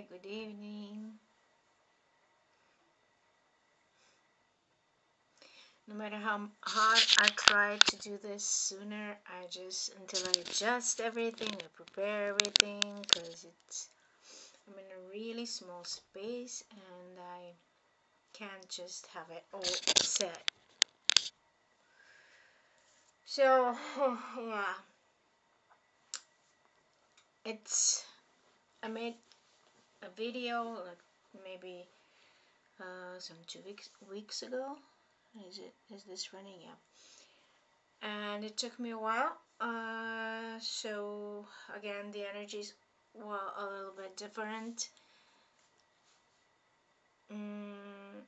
good evening. No matter how hard I try to do this sooner, until I adjust everything, I prepare everything, because I'm in a really small space and I can't just have it all set. So, yeah, I made a video like maybe some 2 weeks ago. Is this running? Yeah. And it took me a while. So again, the energies were a little bit different. And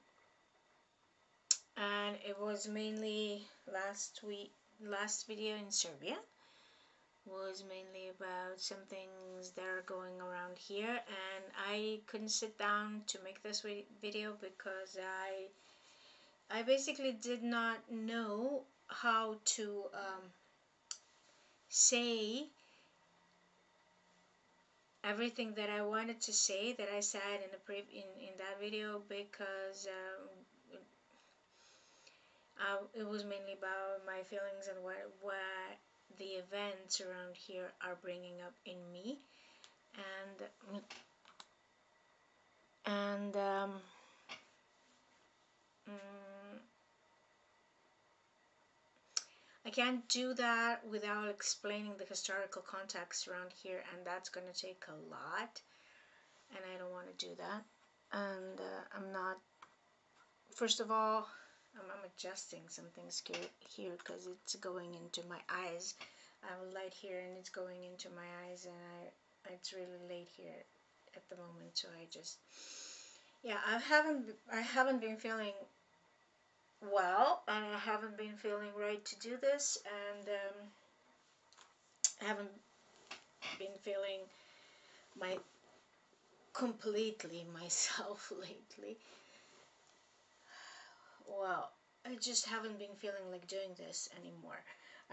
it was mainly last video in Serbia was mainly about some things that are going around here, and I couldn't sit down to make this video because I basically did not know how to say everything that I wanted to say that I said in that video, because it was mainly about my feelings and what the events around here are bringing up in me, and I can't do that without explaining the historical context around here, and that's going to take a lot, and I don't want to do that. And I'm not, first of all, I'm adjusting some things here because it's going into my eyes. I have a light here and it's going into my eyes, and it's really late here at the moment, so yeah, I haven't been feeling well, and I haven't been feeling right to do this, and I haven't been feeling my completely myself lately. Well, I just haven't been feeling like doing this anymore.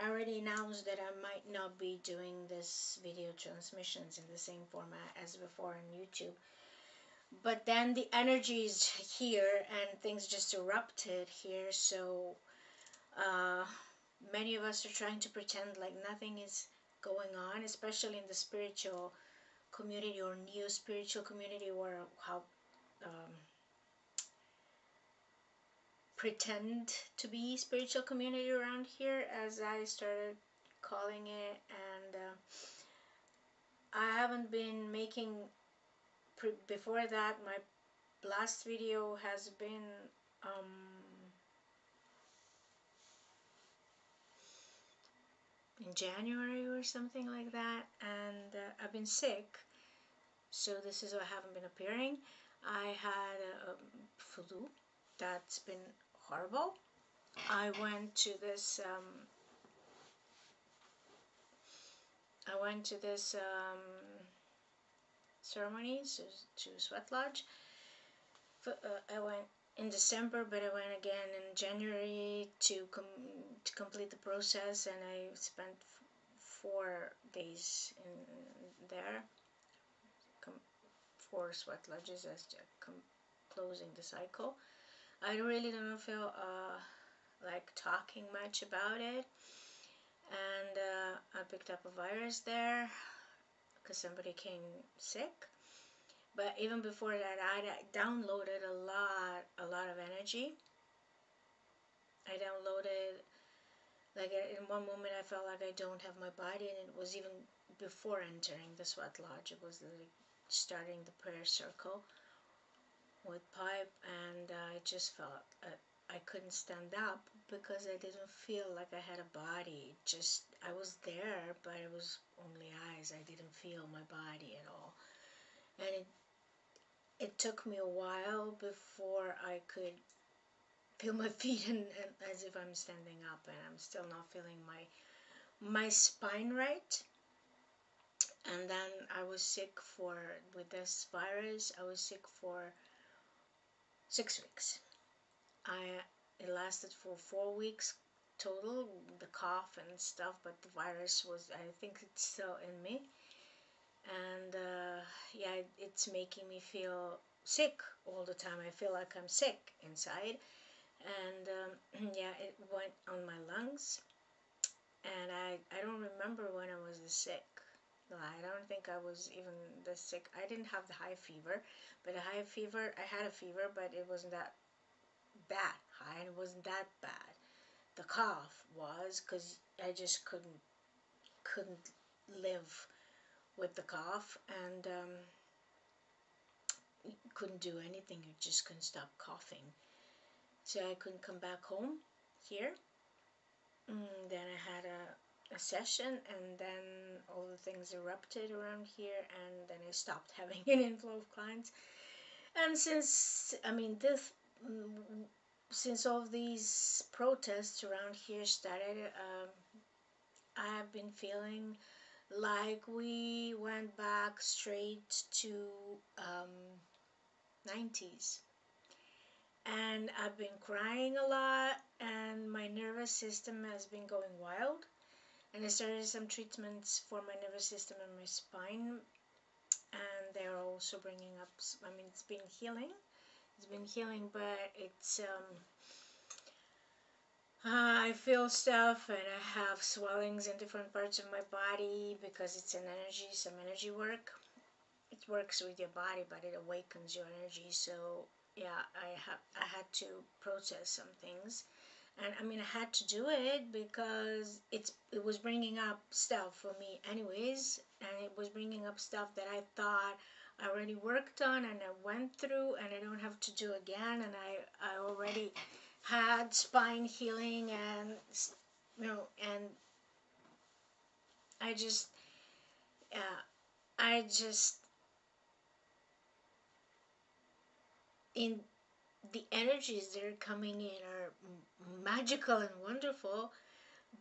I already announced that I might not be doing this video transmissions in the same format as before on YouTube. But then the energy is here and things just erupted here, so many of us are trying to pretend like nothing is going on, especially in the spiritual community or new spiritual community, where how pretend to be spiritual community around here, as I started calling it. And I haven't been making before that. My last video has been in January or something like that, and I've been sick, so this is why I haven't been appearing. I had a flu that's been horrible. I went to this ceremonies to Sweat Lodge. I went in December, but I went again in January to complete the process, and I spent 4 days in there, 4 Sweat Lodges as closing the cycle. I really don't feel like talking much about it, and I picked up a virus there because somebody came sick. But even before that, I downloaded a lot of energy. I downloaded, like, in one moment I felt like I don't have my body, and it was even before entering the Sweat Lodge. It was like starting the prayer circle with pipe, and I just felt I couldn't stand up because I didn't feel like I had a body. Just, I was there, but it was only eyes. I didn't feel my body at all, and it took me a while before I could feel my feet, and as if I'm standing up, and I'm still not feeling my spine right. And then I was sick with this virus, I was sick for 6 weeks. It lasted for 4 weeks total, the cough and stuff, but the virus was, I think it's still in me. and yeah, it's making me feel sick all the time. I feel like I'm sick inside, and yeah, it went on my lungs, and I don't remember when I was this sick. No, I don't think I was even this sick. I didn't have the high fever, but a high fever, I had a fever, but it wasn't that bad high, and it wasn't that bad. The cough was because I just couldn't live with the cough, and couldn't do anything. You just couldn't stop coughing. So I couldn't come back home here. Then I had a session, and then all the things erupted around here, and then I stopped having an inflow of clients. And since, I mean, mm, since all these protests around here started, I have been feeling like we went back straight to um, 90s. And I've been crying a lot, and my nervous system has been going wild. And I started some treatments for my nervous system and my spine, and they're also bringing up. I mean, it's been healing. It's been healing, but it's I feel stuff, and I have swellings in different parts of my body because it's an energy, some energy work. It works with your body, but it awakens your energy. So yeah, I had to process some things, and I mean I had to do it because it was bringing up stuff for me anyways, and it was bringing up stuff that I thought I already worked on and I went through, and I don't have to do again, and I already had spine healing, and and I just yeah, I just in the energies that are coming in are magical and wonderful,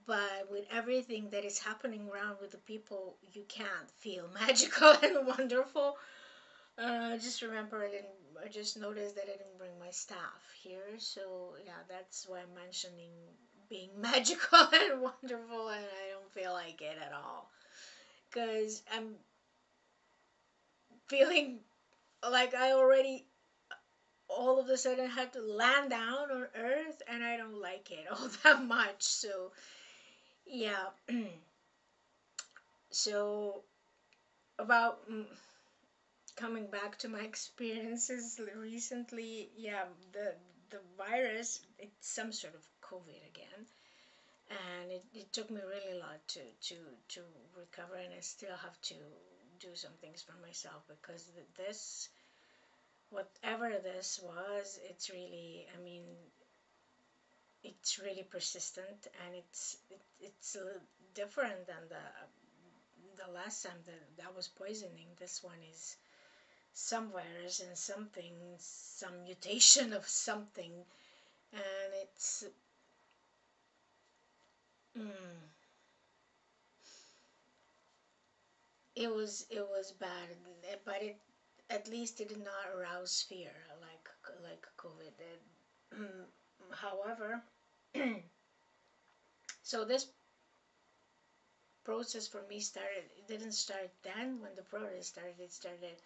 but with everything that is happening around with the people, you can't feel magical and wonderful. I just remember I just noticed that I didn't bring my staff here, so yeah, that's why I'm mentioning being magical and wonderful, and I don't feel like it at all. Because I'm feeling like I already all of a sudden had to land down on earth, and I don't like it all that much. So yeah. So about coming back to my experiences recently, yeah, the virus, it's some sort of COVID again, and it took me really a lot to recover, and I still have to do some things for myself because this whatever this was, it's really, I mean, it's really persistent, and it's different than the last time that was poisoning. This one is some virus and something, some mutation of something, and mm, it was bad, but it at least it did not arouse fear like COVID did. However, so this process for me started. It didn't start then when the protest started.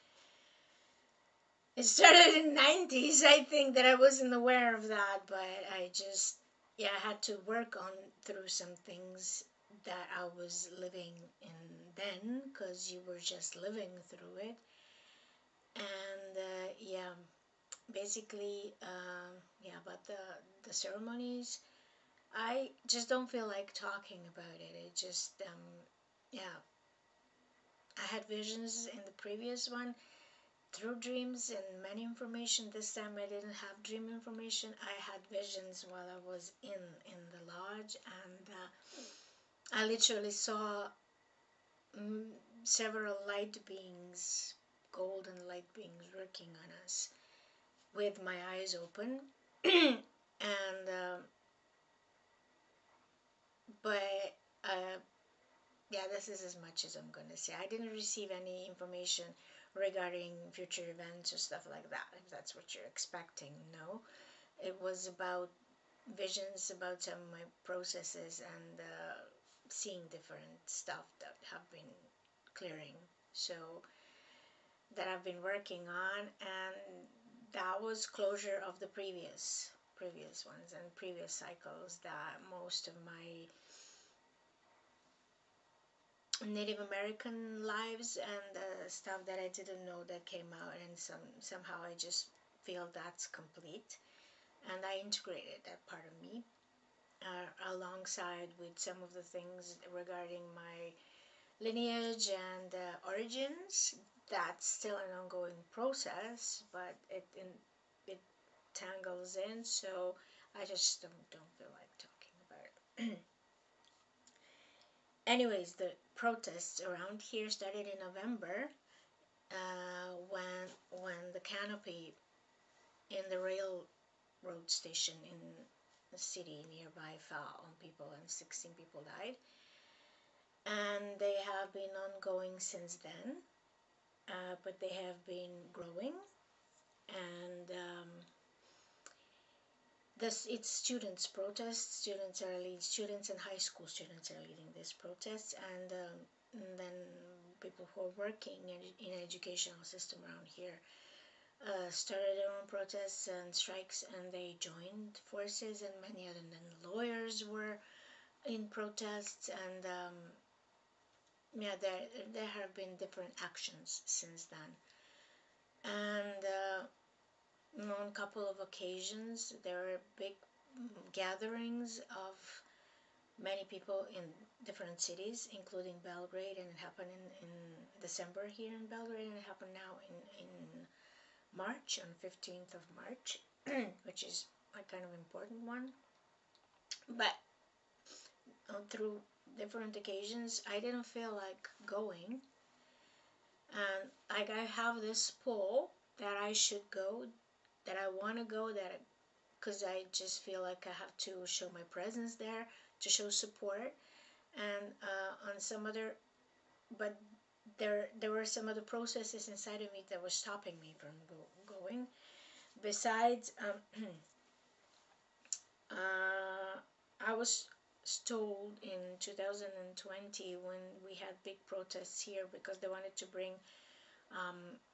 It started in '90s. I think that I wasn't aware of that, but I just yeah I had to work on through some things that I was living in then because you were just living through it, and yeah, basically yeah, about the ceremonies. I just don't feel like talking about it. It just yeah, I had visions in the previous one through dreams and many information. This time I didn't have dream information. I had visions while I was in the lodge, and I literally saw mm, several light beings, golden light beings, working on us with my eyes open. And but yeah, this is as much as I'm gonna say. I didn't receive any information regarding future events or stuff like that, if that's what you're expecting. No, it was about visions about some of my processes, and seeing different stuff that have been clearing. So that I've been working on, and that was closure of the previous ones and previous cycles that most of my Native American lives and stuff that I didn't know that came out, and somehow I just feel that's complete, and I integrated that part of me alongside with some of the things regarding my lineage and origins. That's still an ongoing process, but it tangles in, so I just don't feel like talking about it. Anyways, the protests around here started in November, when the canopy in the railroad station in a city nearby fell on people and 16 people died, and they have been ongoing since then. But they have been growing, and this it's students protests. Students and high school students are leading these protests, and then people who are working in educational system around here started their own protests and strikes, and they joined forces, and many other than lawyers were in protests, and yeah, there have been different actions since then, and on a couple of occasions there were big gatherings of many people in different cities, including Belgrade, and it happened in December here in Belgrade, and it happened now in March, on 15th of March, which is a kind of important one. But through different occasions, I didn't feel like going, and like I have this pull that I should go, that I want to go, that because I just feel like I have to show my presence there, to show support, and on some other, but there were some other processes inside of me that were stopping me from going. Besides, I was told in 2020, when we had big protests here because they wanted to bring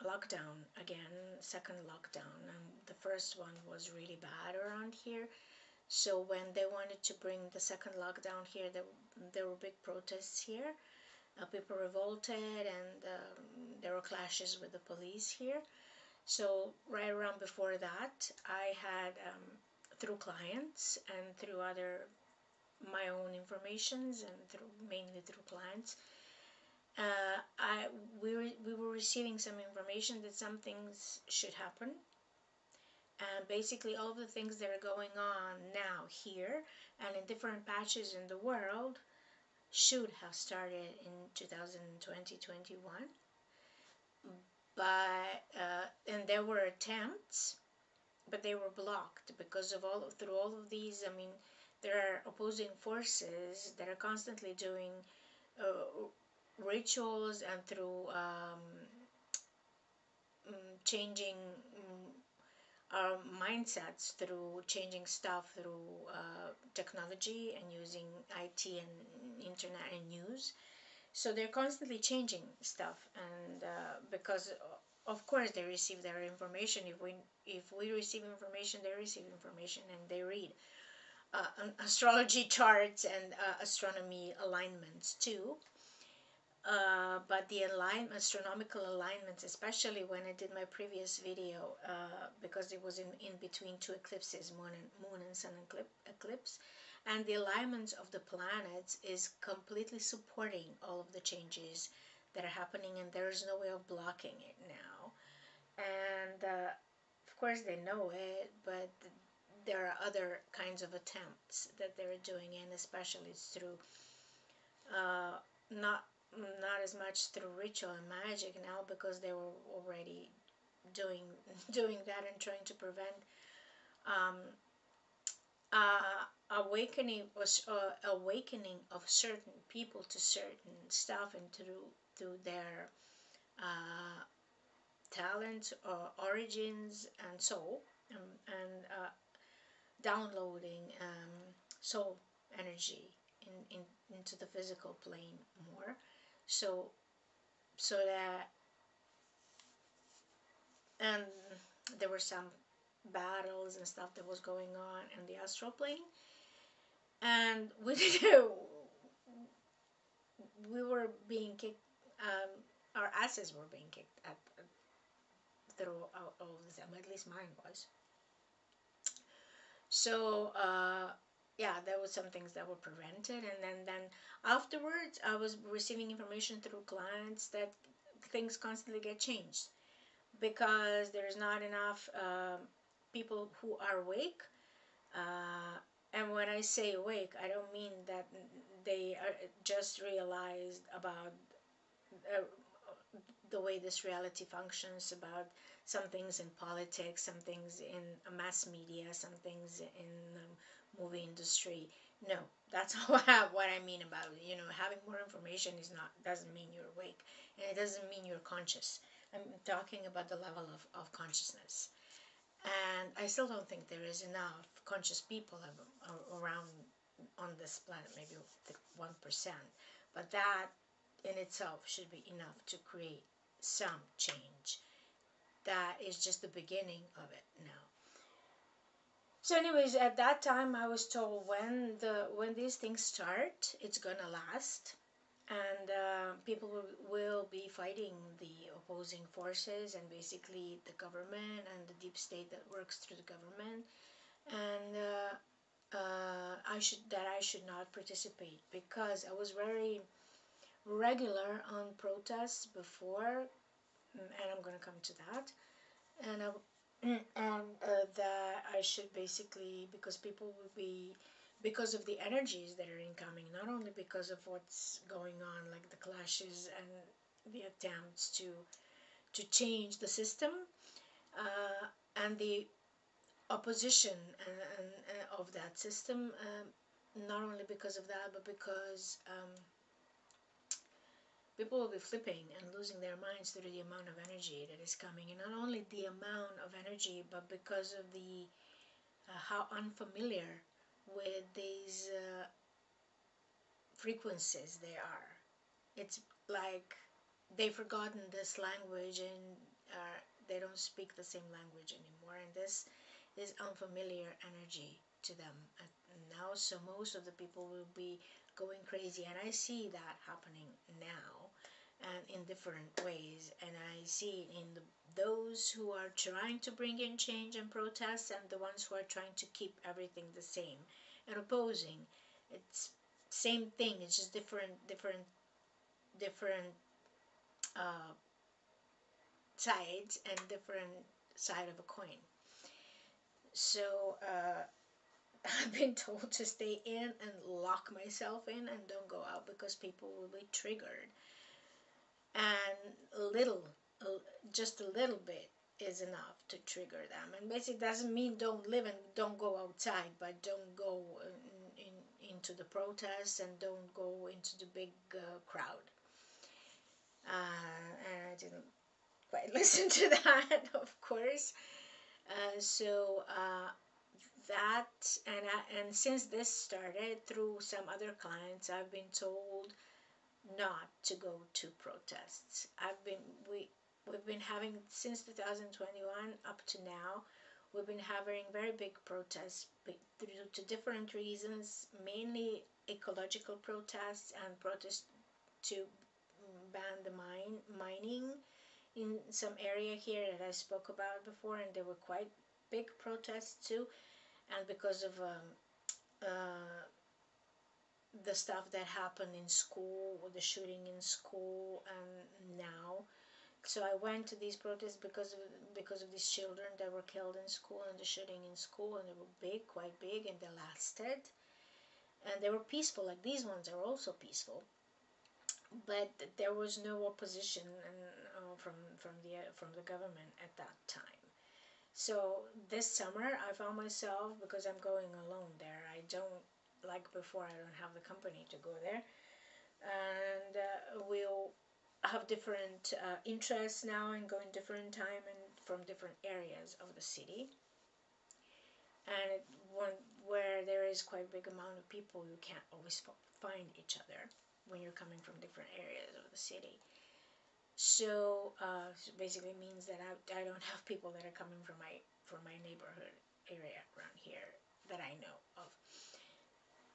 lockdown again, second lockdown, and the first one was really bad around here. So when they wanted to bring the second lockdown here, there were big protests here. People revolted, and there were clashes with the police here. So right around before that, I had through clients and through other my own informations, and through mainly through clients, I we were receiving some information that some things should happen, and basically all of the things that are going on now here and in different patches in the world should have started in 2020-21, but and there were attempts, but they were blocked because of through all of these. I mean, there are opposing forces that are constantly doing uh, rituals, and through changing our mindsets, through changing stuff through technology and using IT and internet and news. So they're constantly changing stuff, and because of course they receive their information. If we receive information, they receive information, and they read astrology charts and astronomy alignments too. But the astronomical alignments, especially when I did my previous video, because it was in between two eclipses, moon and sun eclipse, and the alignments of the planets is completely supporting all of the changes that are happening, and there is no way of blocking it now. And of course they know it, but there are other kinds of attempts that they're doing, and especially through uh, not not as much through ritual and magic now, because they were already doing doing that and trying to prevent um, awakening of certain people to certain stuff, and through their uh, talents or origins and soul, and downloading soul energy into the physical plane more. So so that, and there were some battles and stuff that was going on in the astral plane, and we were being kicked. Our asses were being kicked at through all of them. At least mine was. So yeah, there was some things that were prevented, and then afterwards, I was receiving information through clients that things constantly get changed because there's not enough people who are awake. And when I say awake, I don't mean that they are just realized about uh, the way this reality functions, about some things in politics, some things in mass media, some things in movie industry. No, that's what I mean about, having more information is not doesn't mean you're awake, and it doesn't mean you're conscious. I'm talking about the level of consciousness, and I still don't think there is enough conscious people around on this planet, maybe 1%, but that in itself should be enough to create some change. That is just the beginning of it now. So, anyways, at that time, I was told when these things start, it's gonna last, and people will be fighting the opposing forces and basically the government and the deep state that works through the government, and I should not participate because I was very regular on protests before, and I'm gonna come to that, and that I should basically, because people will be, because of the energies that are incoming, not only because of what's going on, like the clashes and the attempts to change the system, and the opposition and of that system, not only because of that, but because people will be flipping and losing their minds through the amount of energy that is coming, and not only the amount of energy, but because of the how unfamiliar with these frequencies they are. It's like they've forgotten this language, and they don't speak the same language anymore, and this is unfamiliar energy to them now. So most of the people will be going crazy, and I see that happening now, and in different ways, and I see it in those who are trying to bring in change and protest, and the ones who are trying to keep everything the same and opposing. It's same thing, it's just different uh, sides and different side of a coin. So I've been told to stay in and lock myself in and don't go out because people will be triggered. And just a little bit is enough to trigger them. And basically, doesn't mean don't live and don't go outside, but don't go into the protests and don't go into the big crowd. And I didn't quite listen to that, of course. So that and since this started through some other clients, I've been told not to go to protests. We've been having since 2021 up to now. We've been having very big protests due to different reasons, mainly ecological protests and protests to ban the mining in some area here that I spoke about before, and there were quite big protests too, and because of the stuff that happened in school, or the shooting in school, and now. So I went to these protests because of these children that were killed in school and the shooting in school, and they were big, quite big, and they lasted, and they were peaceful. Like these ones are also peaceful, but there was no opposition and, from the government at that time. So this summer I found myself, because I'm going alone there. I don't, like before, I don't have the company to go there, and we'll have different interests now and go in different time and from different areas of the city. And where there is quite a big amount of people, you can't always find each other when you're coming from different areas of the city. So basically means that I don't have people that are coming from my neighborhood area around here that I know of.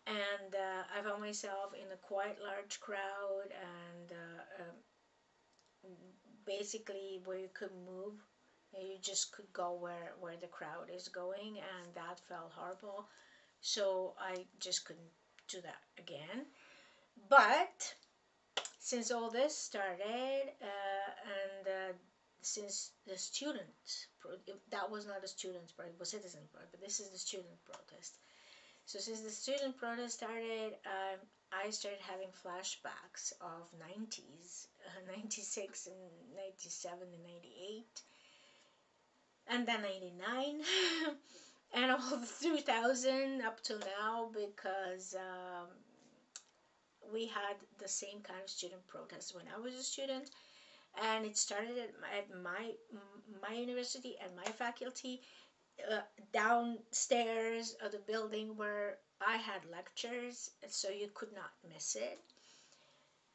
And I found myself in a quite large crowd, and basically where you could move, you just could go where the crowd is going, and that felt horrible. So I just couldn't do that again. But since all this started, and since the that was not a student protest, it was citizen protest, but this is the student protest. So since the student protest started, I started having flashbacks of 90s, 96 and 97 and 98, and then 99, and all the 2000 up till now, because we had the same kind of student protest when I was a student, and it started at my university and my faculty, uh, downstairs of the building where I had lectures, so you could not miss it.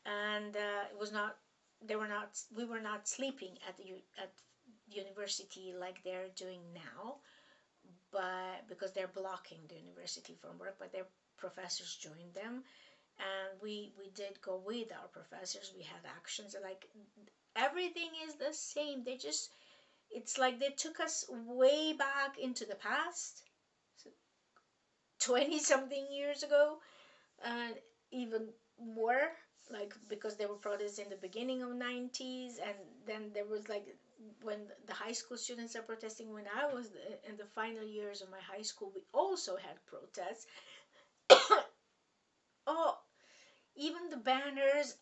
And it was not, they were not, we were not sleeping at at university like they're doing now, but because they're blocking the university from work, but their professors joined them, and we did go with our professors. We had actions, like everything is the same. They just, it's like they took us way back into the past, 20 something years ago, and even more, like because there were protests in the beginning of 90s, and then there was like when the high school students are protesting. When I was in the final years of my high school, we also had protests. Oh, even the banners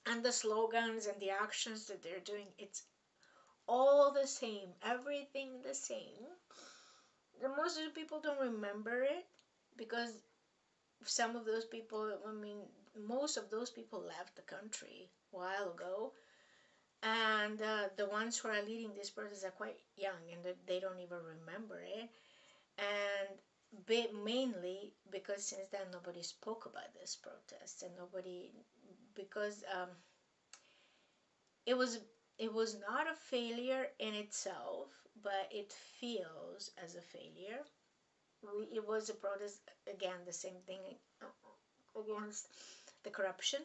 and the slogans and the actions that they're doing, it's all the same, everything the same. The most of the people don't remember it, because some of those people, I mean, most of those people left the country a while ago, and the ones who are leading this protest are quite young, and they don't even remember it. And mainly because since then nobody spoke about this protest, and nobody, because it was it was not a failure in itself, but it feels as a failure. It was a protest, again, the same thing, against the corruption,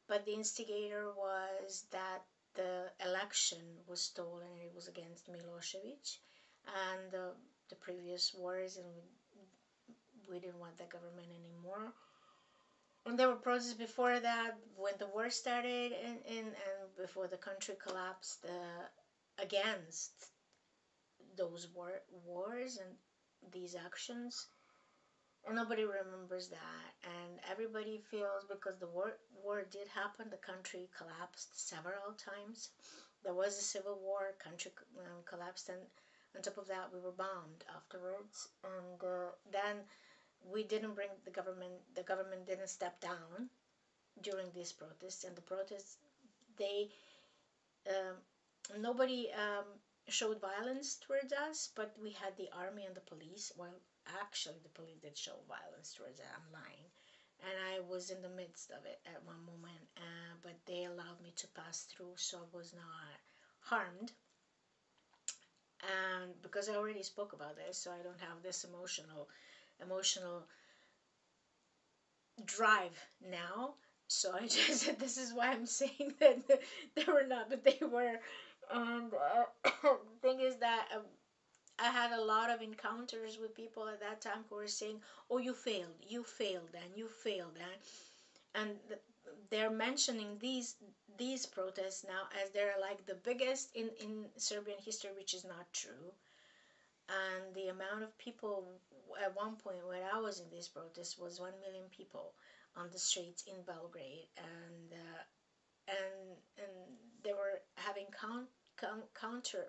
but the instigator was that the election was stolen, and it was against Milosevic and the previous wars, and we didn't want that government anymore. And there were protests before that when the war started, and before the country collapsed, against those wars and these actions. And nobody remembers that, and everybody feels, because the war did happen, the country collapsed several times. There was a civil war, country collapsed, and on top of that we were bombed afterwards. And then we didn't bring the government didn't step down during these protests. And the protests, they um, nobody showed violence towards us, but we had the army and the police. Well, actually, the police did show violence towards us. I'm lying. And I was in the midst of it at one moment, but they allowed me to pass through, so I was not harmed. And because I already spoke about this, so I don't have this emotional drive now. So I just said, this is why I'm saying that they were not, but they were. And the thing is that I had a lot of encounters with people at that time who were saying, "Oh, you failed, and you failed," and they're mentioning these protests now as they're like the biggest in Serbian history, which is not true. And the amount of people at one point when I was in this protest was 1 million people on the streets in Belgrade, and they were having counter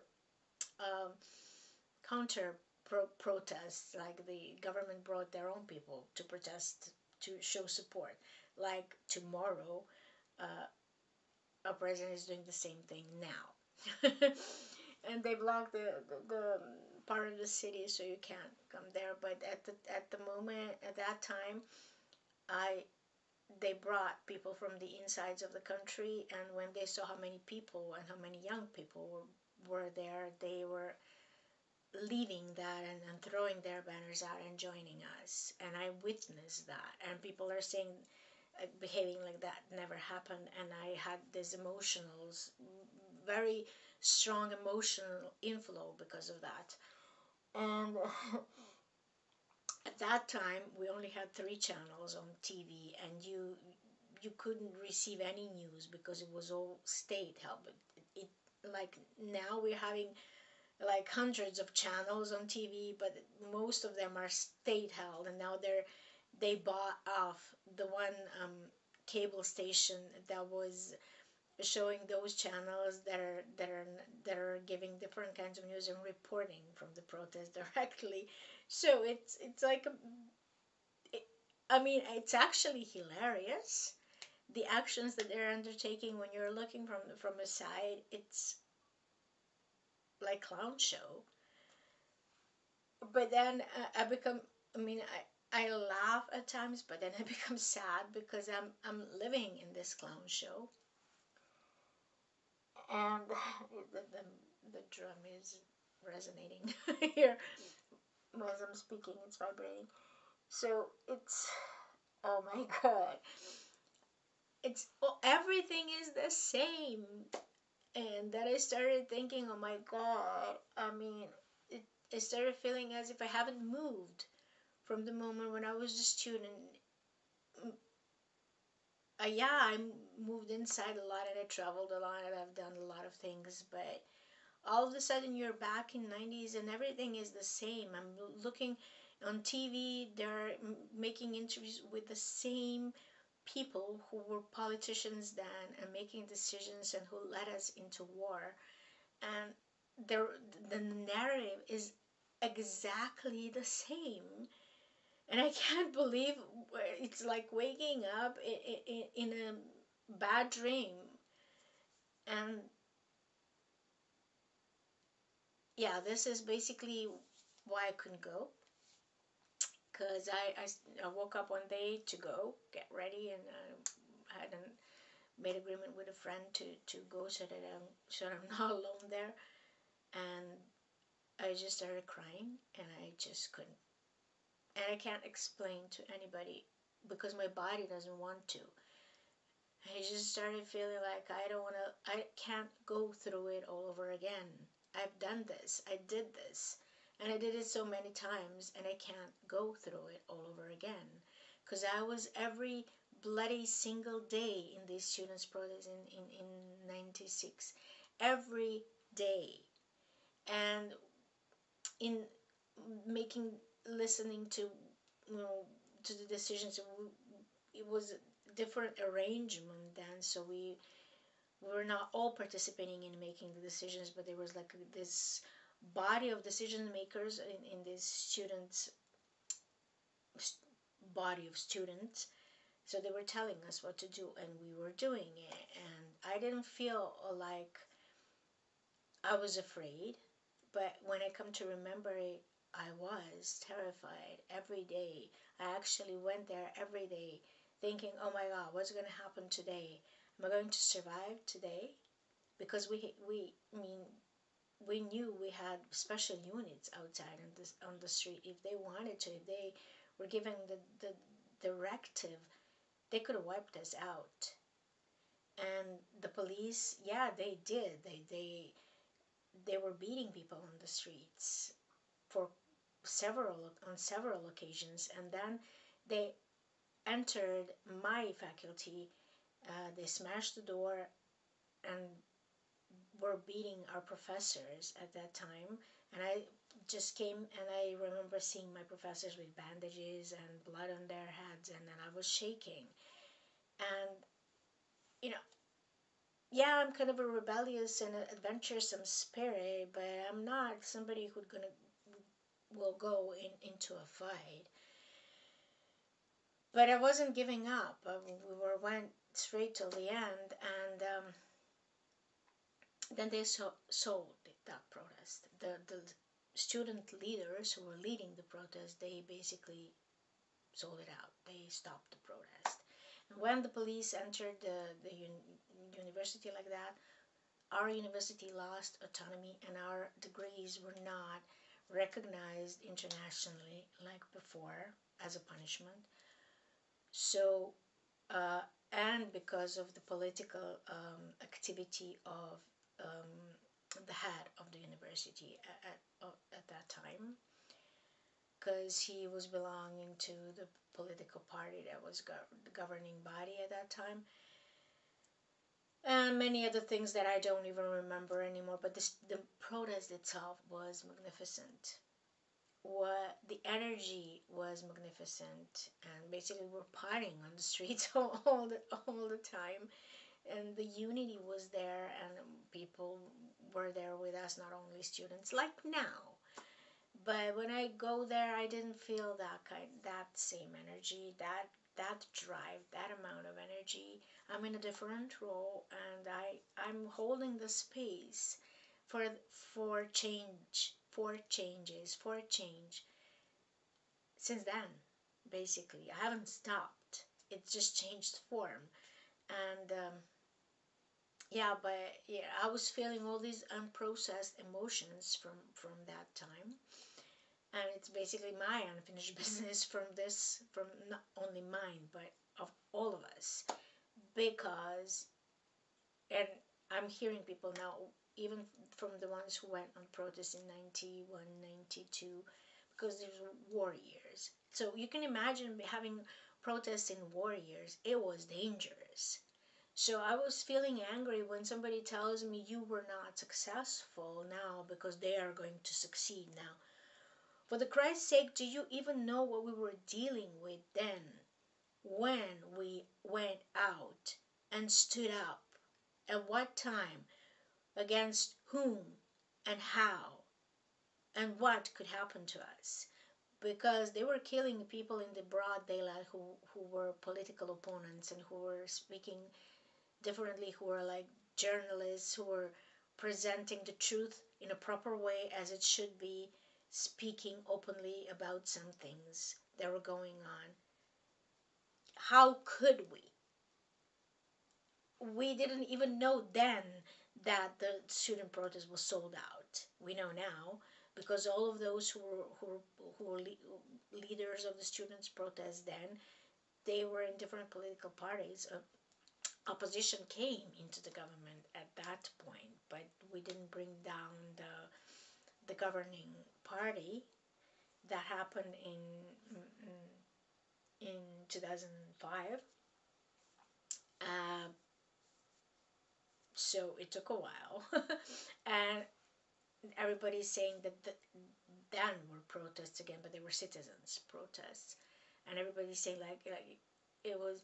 um, counter protests, like the government brought their own people to protest, to show support. Like tomorrow, uh, our president is doing the same thing now. And they blocked the part of the city, so you can't come there. But at the moment, at that time, I they brought people from the insides of the country, and when they saw how many people and how many young people were there, they were leaving that and throwing their banners out and joining us. And I witnessed that, and people are saying behaving like that never happened. And I had this emotional, very strong emotional inflow because of that. And at that time we only had 3 channels on TV, and you couldn't receive any news because it was all state held. But it like now we're having like hundreds of channels on TV, but most of them are state held, and now they bought off the one cable station that was showing those channels that are giving different kinds of news and reporting from the protest directly. So it's like it, I mean, it's actually hilarious, the actions that they're undertaking when you're looking from a side. It's like clown show. But then I become, I mean, I laugh at times, but then I become sad because I'm living in this clown show. And the drum is resonating here as I'm speaking. It's vibrating. So it's, oh my god, it's, oh, everything is the same. And then I started thinking, oh my god, I mean, I started feeling as if I haven't moved from the moment when I was a student. Yeah, I moved inside a lot and I traveled a lot and I've done a lot of things, but all of a sudden you're back in 90s and everything is the same. I'm looking on TV, they're making interviews with the same people who were politicians then and making decisions and who led us into war. And the, the narrative is exactly the same. And I can't believe it's like waking up in a bad dream. And yeah, this is basically why I couldn't go. Because I woke up one day to go, get ready, and I hadn't made agreement with a friend to go so that I'm not alone there. And I just started crying, and I just couldn't. And I can't explain to anybody because my body doesn't want to. I just started feeling like I can't go through it all over again. I've done this, I did this, and I did it so many times, and I can't go through it all over again. Because I was every bloody single day in these students' protests in 96. Every day. And in making, listening to, you know, to the decisions, it was a different arrangement then, so we were not all participating in making the decisions, but there was like this body of decision makers in this body of students. So they were telling us what to do, and we were doing it. And I didn't feel like I was afraid, but when I come to remember it, I was terrified every day. I actually went there every day thinking, oh my god, what's going to happen today? Am I going to survive today? Because I mean, we knew we had special units outside on the street. If they wanted to, if they were given the directive, they could have wiped us out. And the police, yeah, they did. They were beating people on the streets for several occasions, and then they entered my faculty. They smashed the door and were beating our professors at that time. And I just came, and I remember seeing my professors with bandages and blood on their heads, and then I was shaking. And you know, yeah, I'm kind of a rebellious and adventuresome spirit, but I'm not somebody who's gonna will go into a fight. But I wasn't giving up. Went straight till the end, and then they sold that protest. The student leaders who were leading the protest, they basically sold it out. They stopped the protest. When the police entered the university like that, our university lost autonomy and our degrees were not recognized internationally like before as a punishment. So, and because of the political activity of the head of the university at that time, because he was belonging to the political party that was the governing body at that time, and many other things that I don't even remember anymore. But the protest itself was magnificent. What the energy was magnificent, and basically we're partying on the streets all the time, and the unity was there, and people were there with us, not only students like now. But when I go there, I didn't feel that same energy, that drive, that amount of energy. I'm in a different role, and I'm holding the space for for change, for changes, for change. Since then, basically, I haven't stopped. It's just changed form, and yeah, but yeah, I was feeling all these unprocessed emotions from that time, and it's basically my unfinished business from this, from not only mine but of all of us, because, and I'm hearing people now, even from the ones who went on protest in 91, 92, because there's war years. So you can imagine having protests in war years. It was dangerous. So I was feeling angry when somebody tells me you were not successful now because they are going to succeed now. For the Christ's sake, do you even know what we were dealing with then when we went out and stood up? At what time? Against whom? And how? And what could happen to us? Because they were killing people in the broad daylight who were political opponents and who were speaking differently, who were like journalists, who were presenting the truth in a proper way as it should be, speaking openly about some things that were going on. How could we? We didn't even know then that the student protest was sold out. We know now because all of those who were leaders of the students protest then, they were in different political parties. Opposition came into the government at that point, but we didn't bring down the governing party. That happened in 2005. Uh, so it took a while, and everybody's saying that then were protests again, but they were citizens protests, and everybody's saying like it was,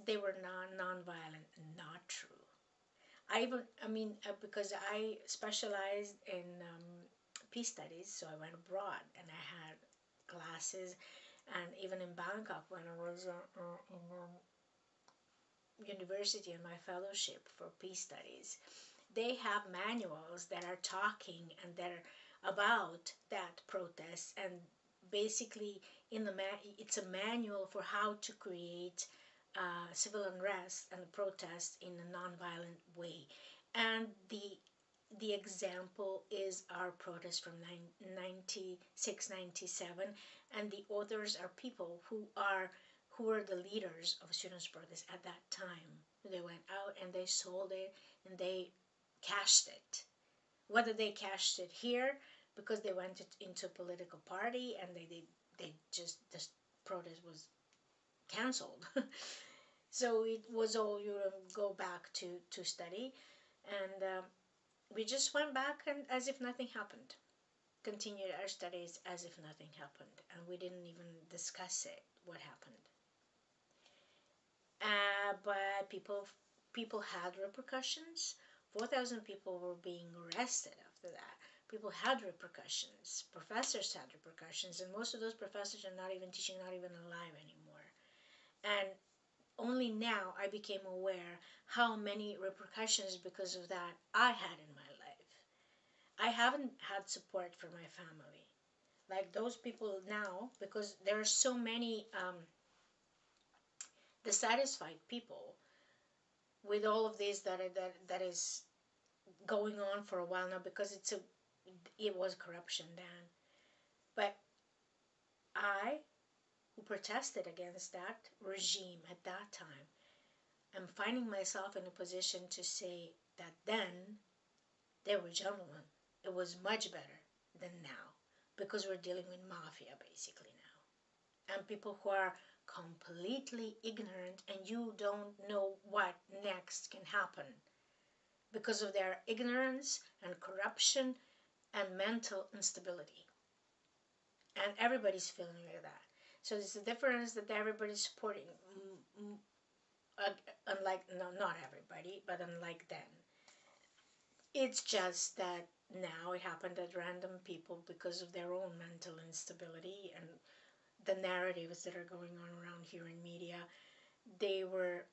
they were non-violent. Not true. I mean, because I specialized in peace studies, so I went abroad and I had classes, and even in Bangkok when I was in university and my fellowship for peace studies, they have manuals that are talking and that are about that protest, and basically in the it's a manual for how to create civil unrest and protest in a non-violent way, and the example is our protest from 96, 97, and the authors are people who were the leaders of students protest at that time. They went out and they sold it and they cashed it. Whether they cashed it here because they went into a political party and they just, this protest was cancelled. So it was all, you go back to study, and we just went back and as if nothing happened, continued our studies as if nothing happened, and we didn't even discuss it, what happened. But people had repercussions. 4,000 people were being arrested after that. People had repercussions. Professors had repercussions, and most of those professors are not even teaching, not even alive anymore. And only now I became aware how many repercussions because of that I had in my life. I haven't had support from my family. Like those people now, because there are so many dissatisfied people with all of this that is going on for a while now, because it was corruption then. But I, who protested against that regime at that time, am finding myself in a position to say that then they were gentlemen. It was much better than now, because we're dealing with mafia basically now, and people who are completely ignorant, and you don't know what next can happen because of their ignorance and corruption and mental instability. And everybody's feeling like that. So there's a difference that everybody's supporting, unlike, no, not everybody, but unlike then. It's just that now it happened at random people because of their own mental instability and the narratives that are going on around here in media. They were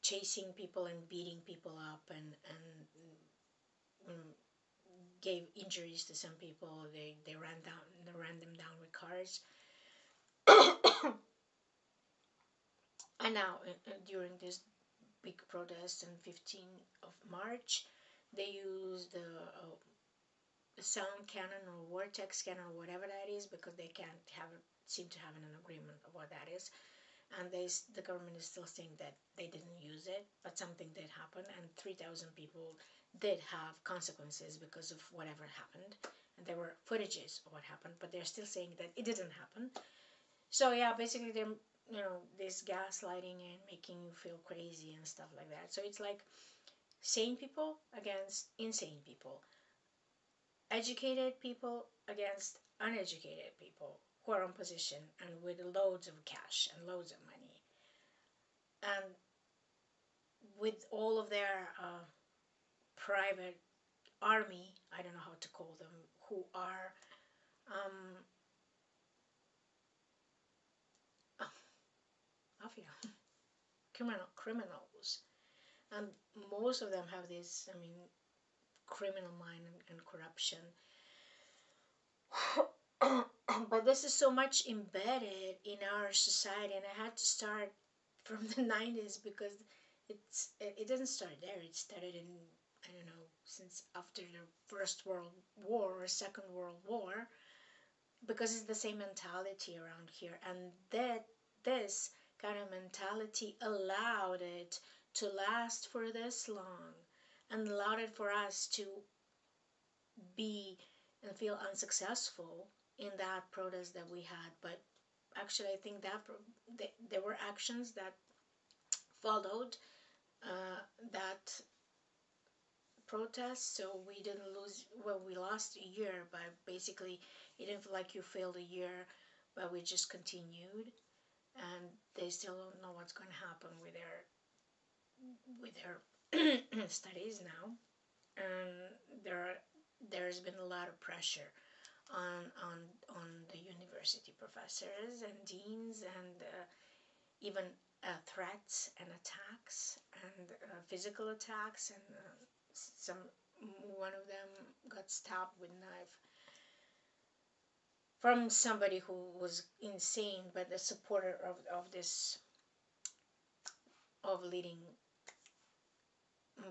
chasing people and beating people up, and gave injuries to some people. They ran them down with cars. And now, during this big protest on 15th of March, they used the sound cannon or vortex cannon or whatever that is, because they can't seem to have an agreement of what that is. And the government is still saying that they didn't use it, but something did happen, and 3,000 people did have consequences because of whatever happened. And there were footages of what happened, but they're still saying that it didn't happen. So yeah, basically they're, this gaslighting and making you feel crazy and stuff like that. So it's like sane people against insane people, educated people against uneducated people who are in position and with loads of cash and loads of money, and with all of their private army, I don't know how to call them, who are mafia, criminals, and most of them have this, criminal mind and corruption. But this is so much embedded in our society, and I had to start from the 90s, because it didn't start there. It started in, I don't know, since after the First World War or Second World War, because it's the same mentality around here, and that this kind of mentality allowed it to last for this long, and allowed it for us to be and feel unsuccessful in that protest that we had. But actually, I think that there were actions that followed that protest, so we didn't lose. Well, we lost a year, but basically, it didn't feel like you failed a year, but we just continued, and they still don't know what's going to happen with their studies now, and there's been a lot of pressure on the university professors and deans, and even threats and attacks, and physical attacks, and one of them got stabbed with a knife from somebody who was insane, but a supporter of this, of leading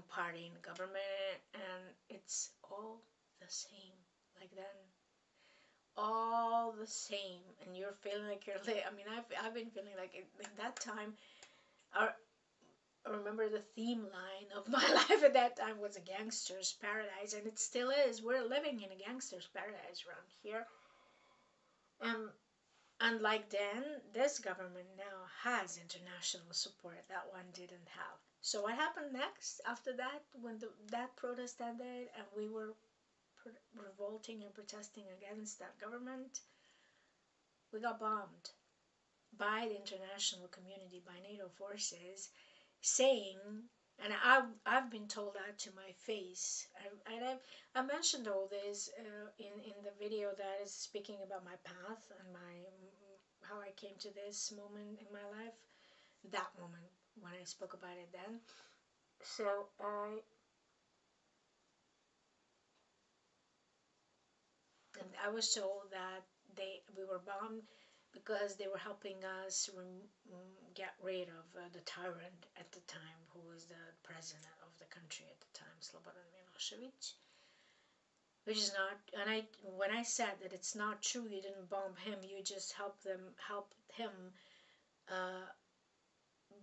party in government. And it's all the same like then, all the same, and you're feeling like you're lit. I've been feeling like at that time. I remember the theme line of my life at that time was a gangster's paradise, and it still is. We're living in a gangster's paradise around here. And like then, this government now has international support that one didn't have. So what happened next after that, when that protest ended and we were revolting and protesting against that government? We got bombed by the international community, by NATO forces, saying, and I've been told that to my face, and I mentioned all this in the video that is speaking about my path and how I came to this moment in my life, that moment when I spoke about it then. So I was told that we were bombed because they were helping us get rid of the tyrant at the time, who was the president of the country at the time, Slobodan Milosevic. Which is not, and when I said that it's not true, you didn't bomb him, you just helped him uh,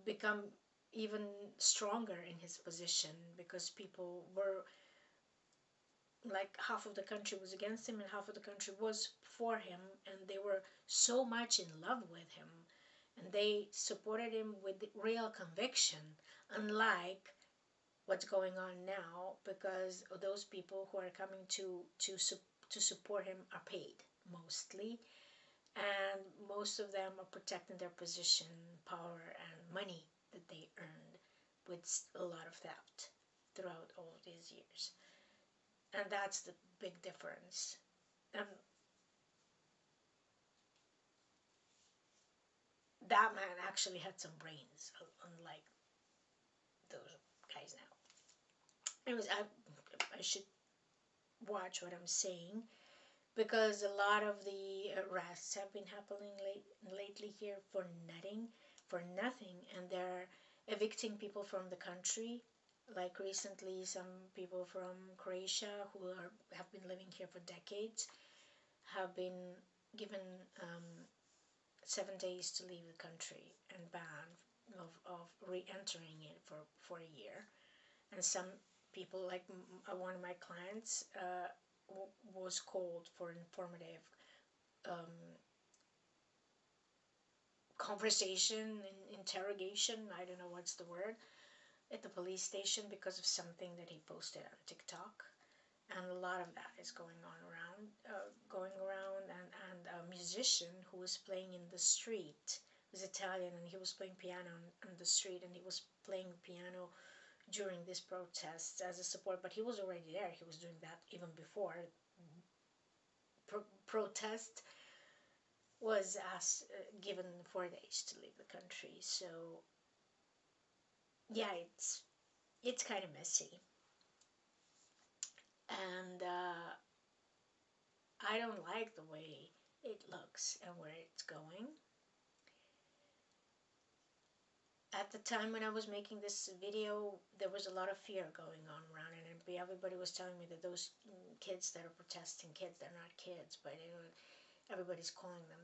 become even stronger in his position, because people were like, half of the country was against him and half of the country was for him, and they were so much in love with him, and they supported him with real conviction, unlike what's going on now, because those people who are coming to support him are paid mostly, and most of them are protecting their position, power, and money that they earned with a lot of theft throughout all of these years. And that's the big difference. And that man actually had some brains, unlike those guys now. Anyways, I should watch what I'm saying, because a lot of the arrests have been happening lately here for nothing, and they're evicting people from the country. Like recently, some people from Croatia who have been living here for decades have been given 7 days to leave the country and banned of re-entering it for a year. And some people, like one of my clients, was called for informative conversation and interrogation, I don't know what's the word, at the police station because of something that he posted on TikTok. And a lot of that is going around, and a musician who was playing in the street was Italian, and he was playing piano on the street, and he was playing piano during this protest as a support, but he was already there. He was doing that even before protest was asked, given 4 days to leave the country. So yeah, it's kind of messy, and I don't like the way it looks and where it's going. At the time when I was making this video, there was a lot of fear going on around, and everybody was telling me that those kids that are protesting, kids, they're not kids, but everybody's calling them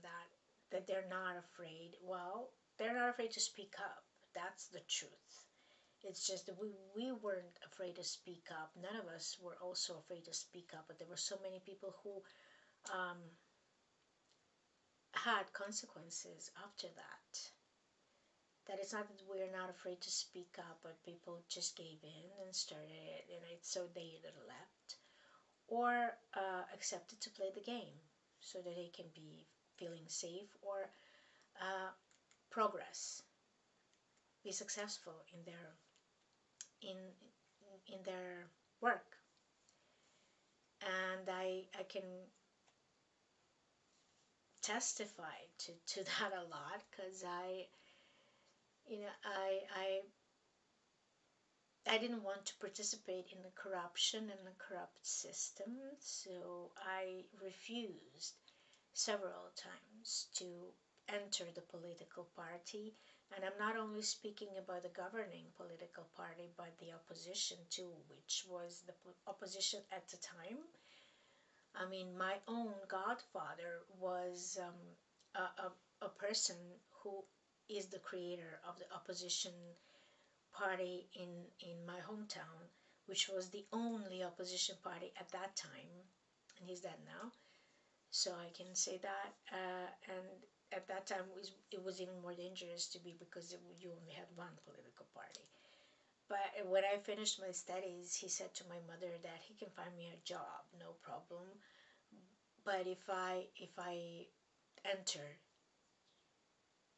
that they're not afraid. Well, they're not afraid to speak up. That's the truth. It's just that we weren't afraid to speak up. None of us were also afraid to speak up, but there were so many people who had consequences after that. That it's not that we're not afraid to speak up, but people just gave in and started it, and so they either left or accepted to play the game so that they can be feeling safe, or progress, be successful in in their work. And I can testify to that a lot, because you know I didn't want to participate in the corruption and the corrupt system, so I refused several times to enter the political party. And I'm not only speaking about the governing political party, but the opposition too, which was the opposition at the time. I mean, my own godfather was a person who is the creator of the opposition party in my hometown, which was the only opposition party at that time, and he's dead now, so I can say that. And at that time, it was even more dangerous to be, because you only had one political party. But when I finished my studies, he said to my mother that he can find me a job, no problem. But if I enter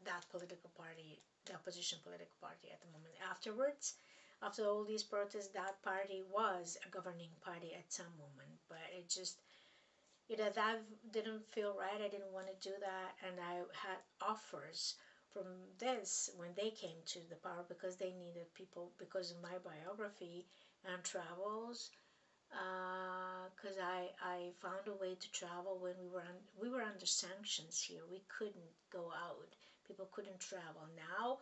that political party, the opposition political party at the moment, afterwards, after all these protests, that party was a governing party at some moment. But it just, that didn't feel right. I didn't want to do that, and I had offers from this when they came to the power, because they needed people because of my biography and travels. because I found a way to travel when we were under sanctions here. We couldn't go out. People couldn't travel. Now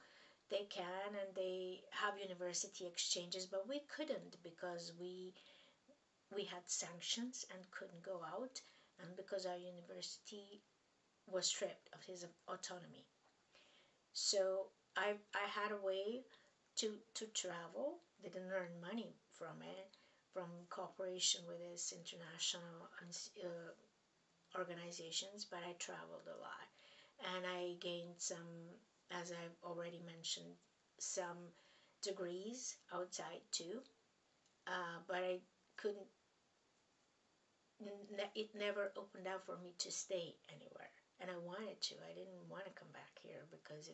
they can, and they have university exchanges, but we couldn't because we had sanctions and couldn't go out, and because our university was stripped of his autonomy. So I had a way to travel. Didn't earn money from it, from cooperation with this international organizations, but I traveled a lot, and I gained some, as I've already mentioned, some degrees outside too. But I couldn't. It never opened up for me to stay anywhere, and I wanted to. I didn't want to come back here because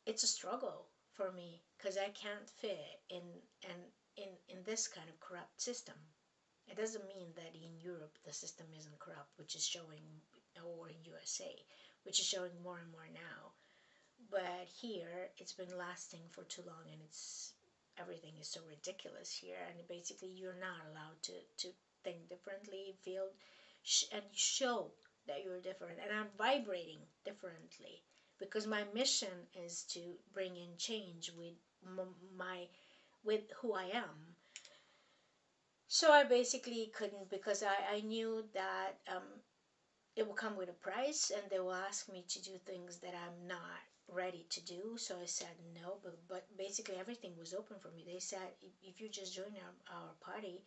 it's a struggle for me because I can't fit in in this kind of corrupt system. It doesn't mean that in Europe the system isn't corrupt, which is showing, or in USA, which is showing more and more now. But here it's been lasting for too long, and it's everything is so ridiculous here, and basically you're not allowed to think differently, feel, and show that you're different. And I'm vibrating differently because my mission is to bring in change with my with who I am. So I basically couldn't because I knew that it will come with a price, and they will ask me to do things that I'm not ready to do. So I said no, but basically everything was open for me. They said if you just join our party,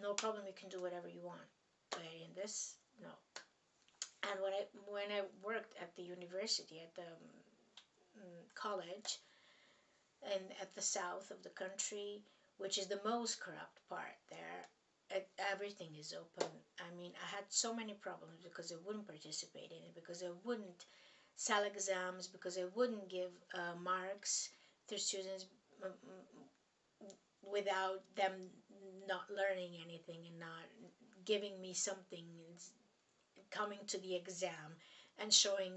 no problem, you can do whatever you want. But in this, no. And when I worked at the university, at the college, and at the south of the country, which is the most corrupt part there, everything is open. I mean, I had so many problems because I wouldn't participate in it, because I wouldn't sell exams, because I wouldn't give marks to students without them not learning anything and not giving me something, coming to the exam and showing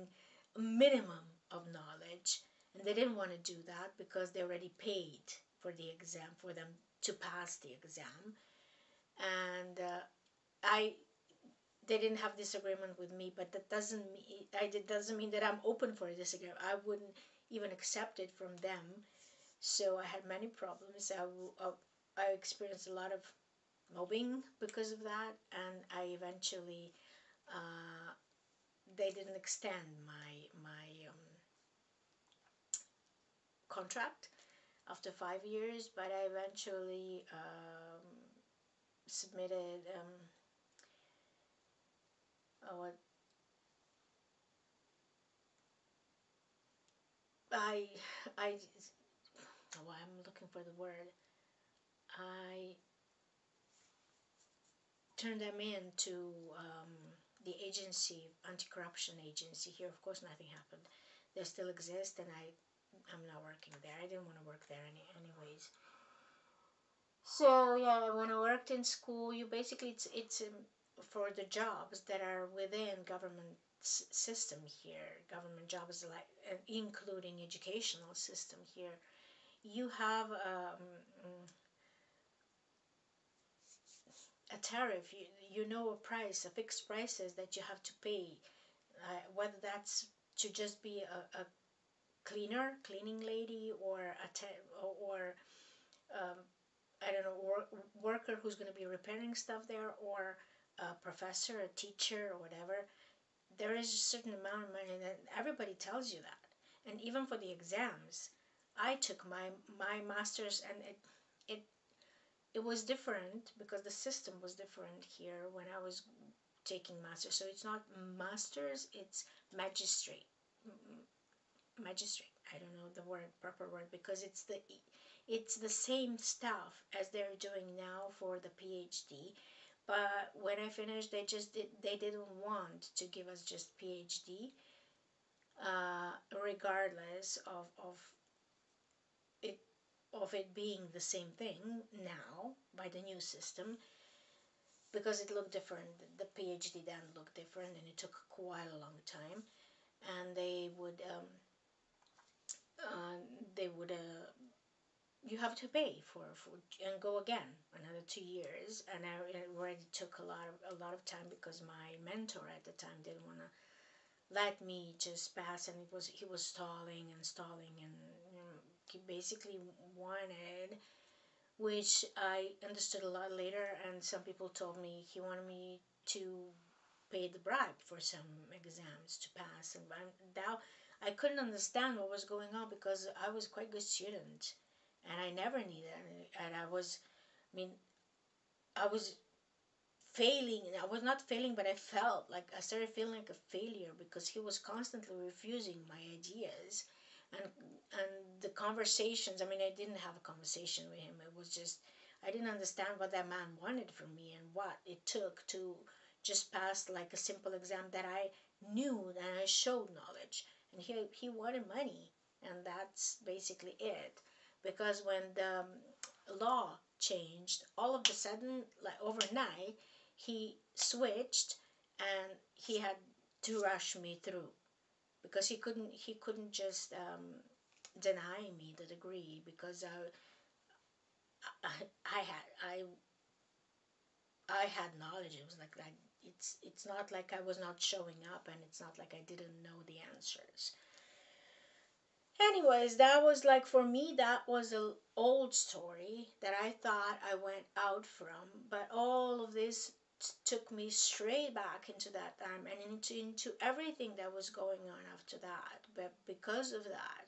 a minimum of knowledge. And they didn't want to do that because they already paid for the exam, for them to pass the exam. And I they didn't have disagreement with me, but that doesn't mean it doesn't mean that I'm open for a disagreement. I wouldn't even accept it from them. So I had many problems. I experienced a lot of mobbing because of that, and I eventually they didn't extend my contract after 5 years, but I eventually submitted what I I oh, I'm looking for the word. I turned them in to the agency, anti-corruption agency here. Of course, nothing happened. They still exist, and I'm not working there. I didn't want to work there anyways. So yeah, when I worked in school, you basically it's for the jobs that are within government system here, government jobs like including educational system here. You have a tariff. You know a price, a fixed prices that you have to pay. Whether that's to just be a cleaning lady, or or um, I don't know, worker who's going to be repairing stuff there, or a professor, a teacher, or whatever. There is a certain amount of money that everybody tells you that. And even for the exams, I took my master's, and it it was different because the system was different here when I was taking master's. So it's not master's, it's magistrate. Magistrate. I don't know the proper word, because it's the same stuff as they're doing now for the PhD. But when I finished, they didn't want to give us just PhD, regardless it of it being the same thing now by the new system, because it looked different. The PhD then looked different, and it took quite a long time. And they would you have to pay for and go again another 2 years. And it already took a lot of time because my mentor at the time didn't want to let me just pass, and he was stalling and stalling, and he basically wanted, which I understood a lot later, and some people told me he wanted me to pay the bribe for some exams to pass. And now I couldn't understand what was going on because I was quite a good student, and I never needed it. And I mean, I was failing. I was not failing, but I started feeling like a failure because he was constantly refusing my ideas, and the conversations. I mean, I didn't have a conversation with him. It was just I didn't understand what that man wanted from me and what it took to just pass like a simple exam that I knew and I showed knowledge. And he wanted money, and that's basically it. Because when the law changed, all of a sudden, like overnight, he switched, and he had to rush me through because he couldn't just deny me the degree because I had knowledge. It was like that. It's not like I was not showing up, and it's not like I didn't know the answers. Anyways, that was like, for me, that was an old story that I thought I went out from, but all of this took me straight back into that time and into everything that was going on after that. But because of that,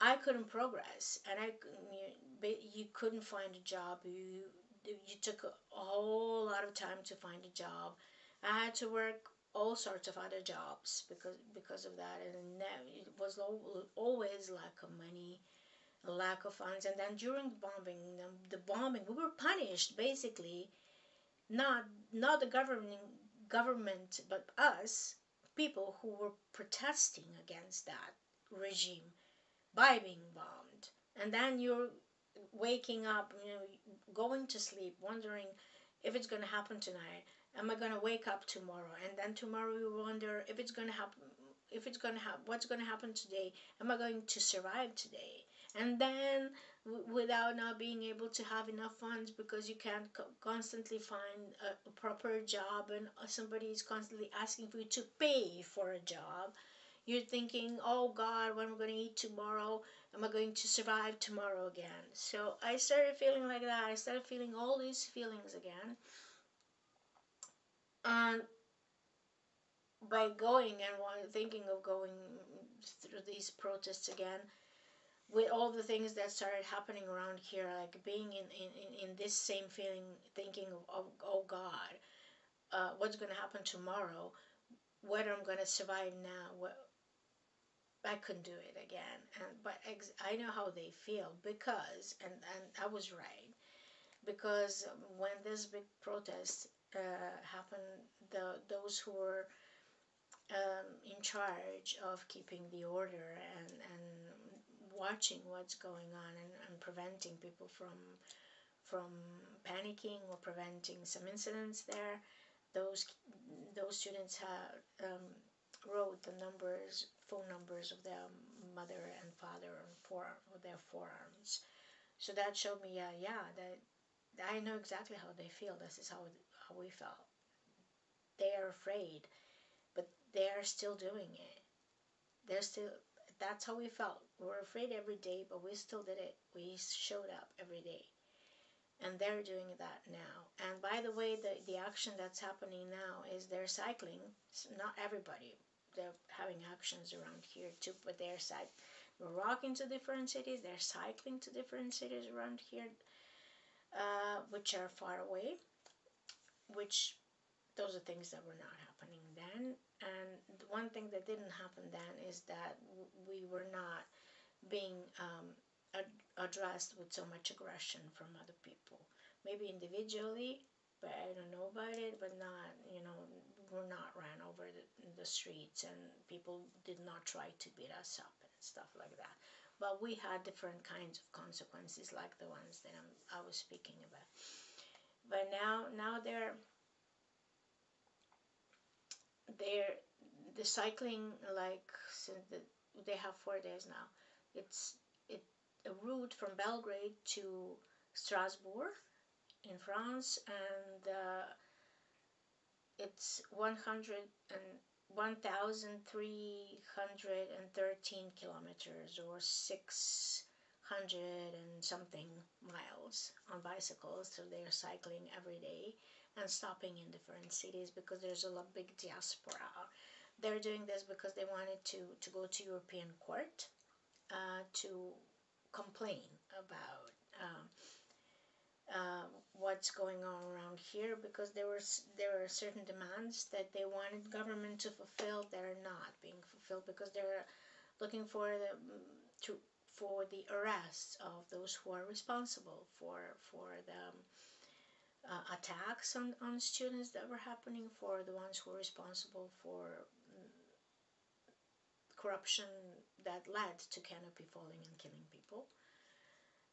I couldn't progress, and you couldn't find a job. You took a whole lot of time to find a job. I had to work all sorts of other jobs because of that, and it was always lack of money, lack of funds. And then during the bombing, we were punished basically, not not the government, but us, people who were protesting against that regime, by being bombed. And then you're waking up, going to sleep, wondering if it's going to happen tonight. Am I going to wake up tomorrow? And then tomorrow you wonder if it's going to happen. If it's going to happen, what's going to happen today? Am I going to survive today? And then, without not being able to have enough funds because you can't constantly find a proper job, and somebody is constantly asking for you to pay for a job, you're thinking, oh God, what am I going to eat tomorrow? Am I going to survive tomorrow again? So I started feeling like that. I started feeling all these feelings again. And by going and thinking of going through these protests again, with all the things that started happening around here, like being in this same feeling, thinking of oh God, what's going to happen tomorrow? Whether I'm going to survive now? I couldn't do it again. But I know how they feel because, and I was right, because when this big protest happened, those who were in charge of keeping the order and watching what's going on, and preventing people from panicking or preventing some incidents there, those those students had wrote the phone numbers of their mother and father on their forearms. So that showed me, that I know exactly how they feel. This is how we felt. They are afraid, but they are still doing it. They're still. That's how we felt. We were afraid every day, but we still did it. We showed up every day, and they're doing that now. And by the way, the action that's happening now is they're cycling. Not everybody. They're having actions around here too, but we're walking to different cities. They're cycling to different cities around here, which are far away. Which those are things that were not happening then. And the one thing that didn't happen then is that we were not being addressed with so much aggression from other people. Maybe individually, but I don't know about it. But not, we're not ran over the streets, and people did not try to beat us up and stuff like that. But we had different kinds of consequences, like the ones that I was speaking about. But now they're the cycling, like, since they have 4 days now. It's it. a route from Belgrade to Strasbourg in France, and it's 1,313 kilometers, or 600 and something miles on bicycles. So they're cycling every day and stopping in different cities because there's a big diaspora. They're doing this because they wanted to go to European court to complain about what's going on around here, because there are certain demands that they wanted government to fulfill that are not being fulfilled, because they're looking for the arrests of those who are responsible for the attacks on students that were happening, for the ones who are responsible for corruption that led to canopy falling and killing people,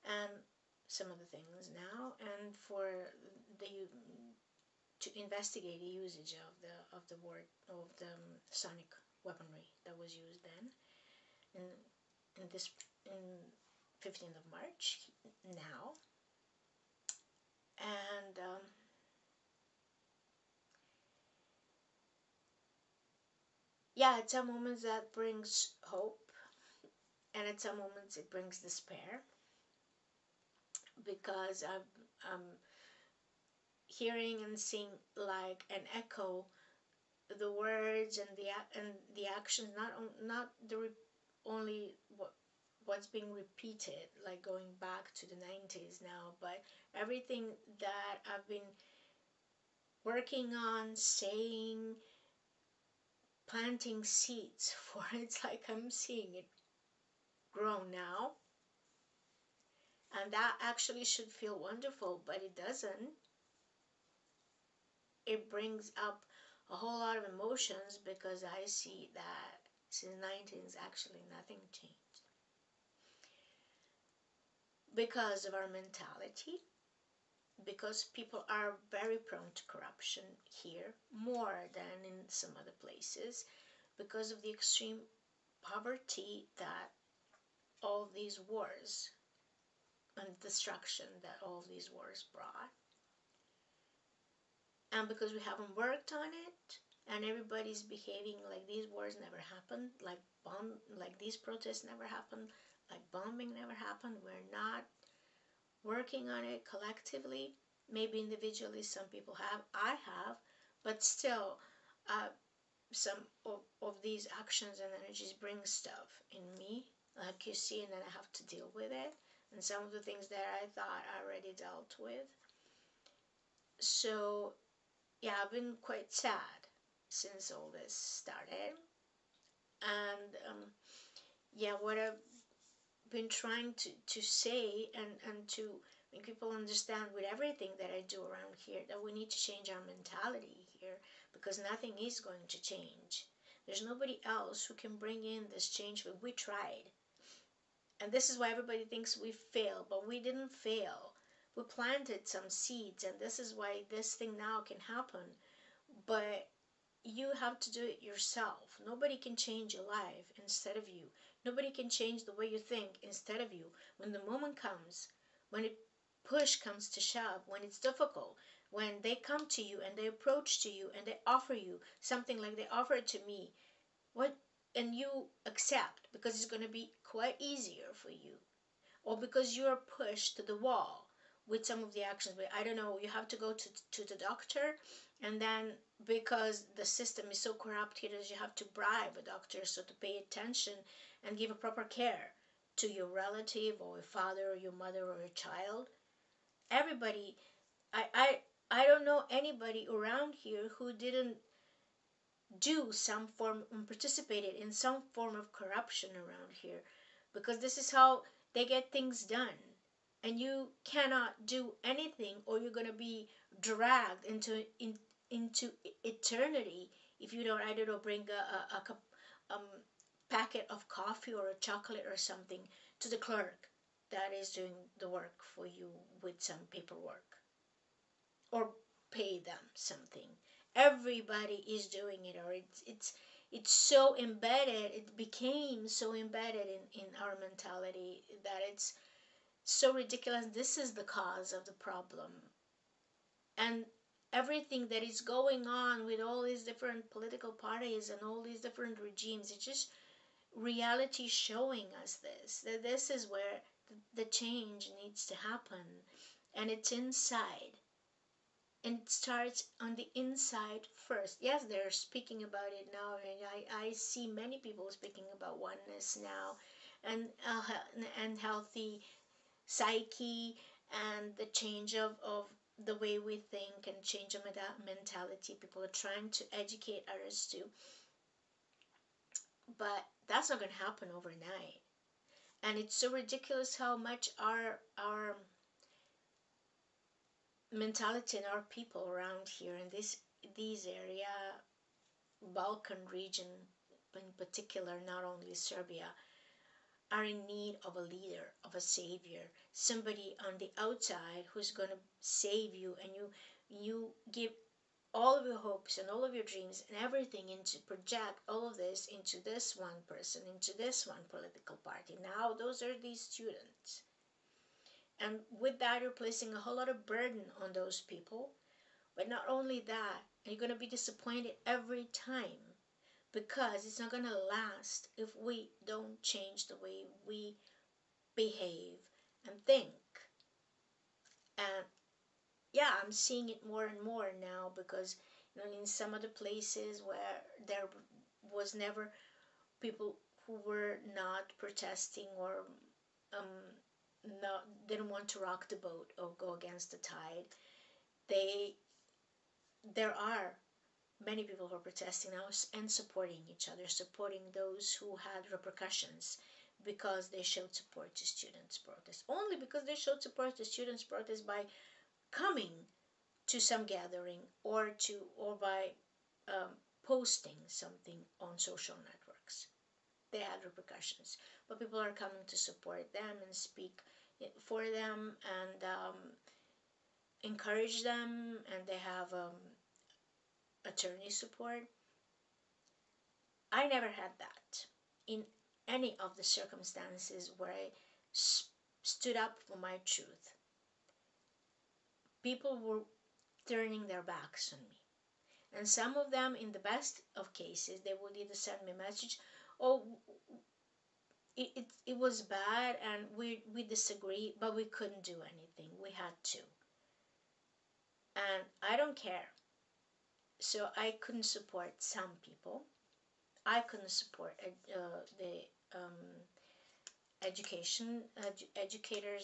and some of the things now, and for the to investigate the usage of the word of the sonic weaponry that was used then in 15th of March now. And yeah, at some moments that brings hope, and at some moments it brings despair, because I'm hearing and seeing like an echo the words and the actions, not only what's being repeated, like going back to the 90s now, but everything that I've been working on, saying, planting seeds for. It's like I'm seeing it grow now, and that actually should feel wonderful, but it doesn't. It brings up a whole lot of emotions, because I see that since 19s actually nothing changed, because of our mentality, because people are very prone to corruption here, more than in some other places, because of the extreme poverty that all these wars and destruction that all these wars brought, and because we haven't worked on it, and everybody's behaving like these wars never happened, like these protests never happened, like bombing never happened. We're not working on it collectively. Maybe individually some people have, I have, but still, some of these actions and energies bring stuff in me, like you see, and then I have to deal with it. And some of the things that I thought I already dealt with. So yeah, I've been quite sad since all this started. And yeah, what I've been trying to say, and to make people understand with everything that I do around here, that we need to change our mentality here, because nothing is going to change. There's nobody else who can bring in this change, but we tried. And this is why everybody thinks we failed, but we didn't fail. We planted some seeds, and this is why this thing now can happen. But you have to do it yourself. Nobody can change your life instead of you. Nobody can change the way you think instead of you. When the moment comes, when push comes to shove, when it's difficult, when they come to you and they approach to you and they offer you something like they offered to me, what, and you accept because it's going to be quite easier for you, or because you're pushed to the wall with some of the actions. But I don't know, you have to go to the doctor, and then because the system is so corrupt here, you have to bribe a doctor so to pay attention and give a proper care to your relative or your father or your mother or your child. Everybody, I don't know anybody around here who didn't do some form and participated in some form of corruption around here, because this is how they get things done. And you cannot do anything, or you're going to be dragged into eternity if you don't, I don't know, bring a packet of coffee or a chocolate or something to the clerk that is doing the work for you with some paperwork, or pay them something. Everybody is doing it, or it's so embedded, it became so embedded in our mentality that it's so ridiculous. This is the cause of the problem. And everything that is going on with all these different political parties and all these different regimes, it's just reality showing us this, that this is where the change needs to happen. And it's inside, and it starts on the inside first. Yes, they're speaking about it now, and I see many people speaking about oneness now, and and healthy psyche, and the change of the way we think, and change of mentality. People are trying to educate others too, but that's not going to happen overnight. And it's so ridiculous how much our mentality and our people around here in these area, Balkan region in particular, not only Serbia, are in need of a leader, of a savior, somebody on the outside who's going to save you, and you give all of your hopes and all of your dreams and everything into, project all of this into this one person, into this one political party. Now those are these students. And with that, you're placing a whole lot of burden on those people. But not only that, you're going to be disappointed every time, because it's not going to last if we don't change the way we behave and think. And yeah, I'm seeing it more and more now, because in some other places where there was never people who were not protesting, or not, didn't want to rock the boat or go against the tide, they there are many people who are protesting now and supporting each other, supporting those who had repercussions because they showed support to students' protest. Only because they showed support to students' protest by coming to some gathering, or by um, posting something on social networks. They had repercussions, but people are coming to support them and speak for them, and encourage them, and they have attorney support. I never had that in any of the circumstances where I stood up for my truth. People were turning their backs on me. And some of them, in the best of cases, they would either send me a message, oh, it was bad and we disagree, but we couldn't do anything. We had to. And I don't care. So I couldn't support some people. I couldn't support the educators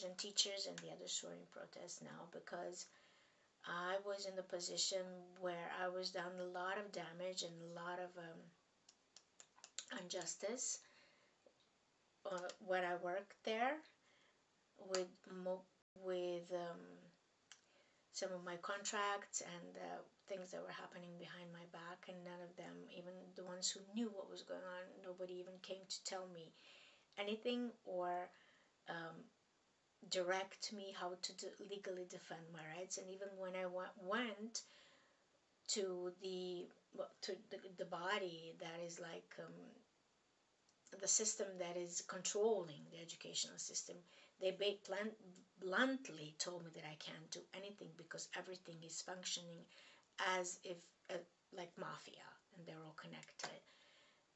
and teachers and the others who are in protest now, because I was in the position where I was done a lot of damage and a lot of injustice when I worked there with with some of my contracts and things that were happening behind my back, and none of them, even the ones who knew what was going on, nobody even came to tell me anything, or direct me how to legally defend my rights. And even when I went to the body that is like the system that is controlling the educational system, they bluntly told me that I can't do anything because everything is functioning as if like mafia, and they're all connected.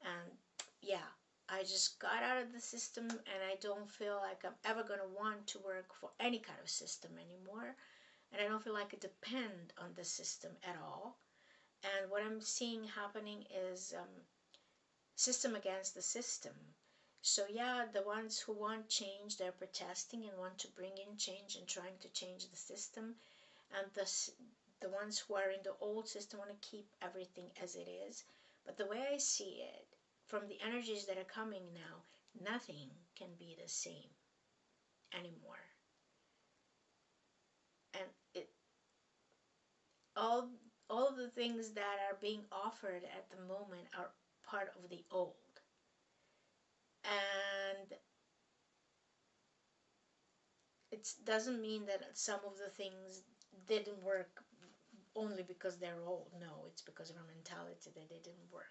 And yeah, I just got out of the system, and I don't feel like I'm ever going to want to work for any kind of system anymore. And I don't feel like I depend on the system at all. And what I'm seeing happening is system against the system. So yeah, the ones who want change, they're protesting and want to bring in change and trying to change the system. And the ones who are in the old system want to keep everything as it is. But the way I see it, from the energies that are coming now, nothing can be the same anymore. And all all of the things that are being offered at the moment are part of the old. And it doesn't mean that some of the things didn't work only because they're old. No, it's because of our mentality that they didn't work.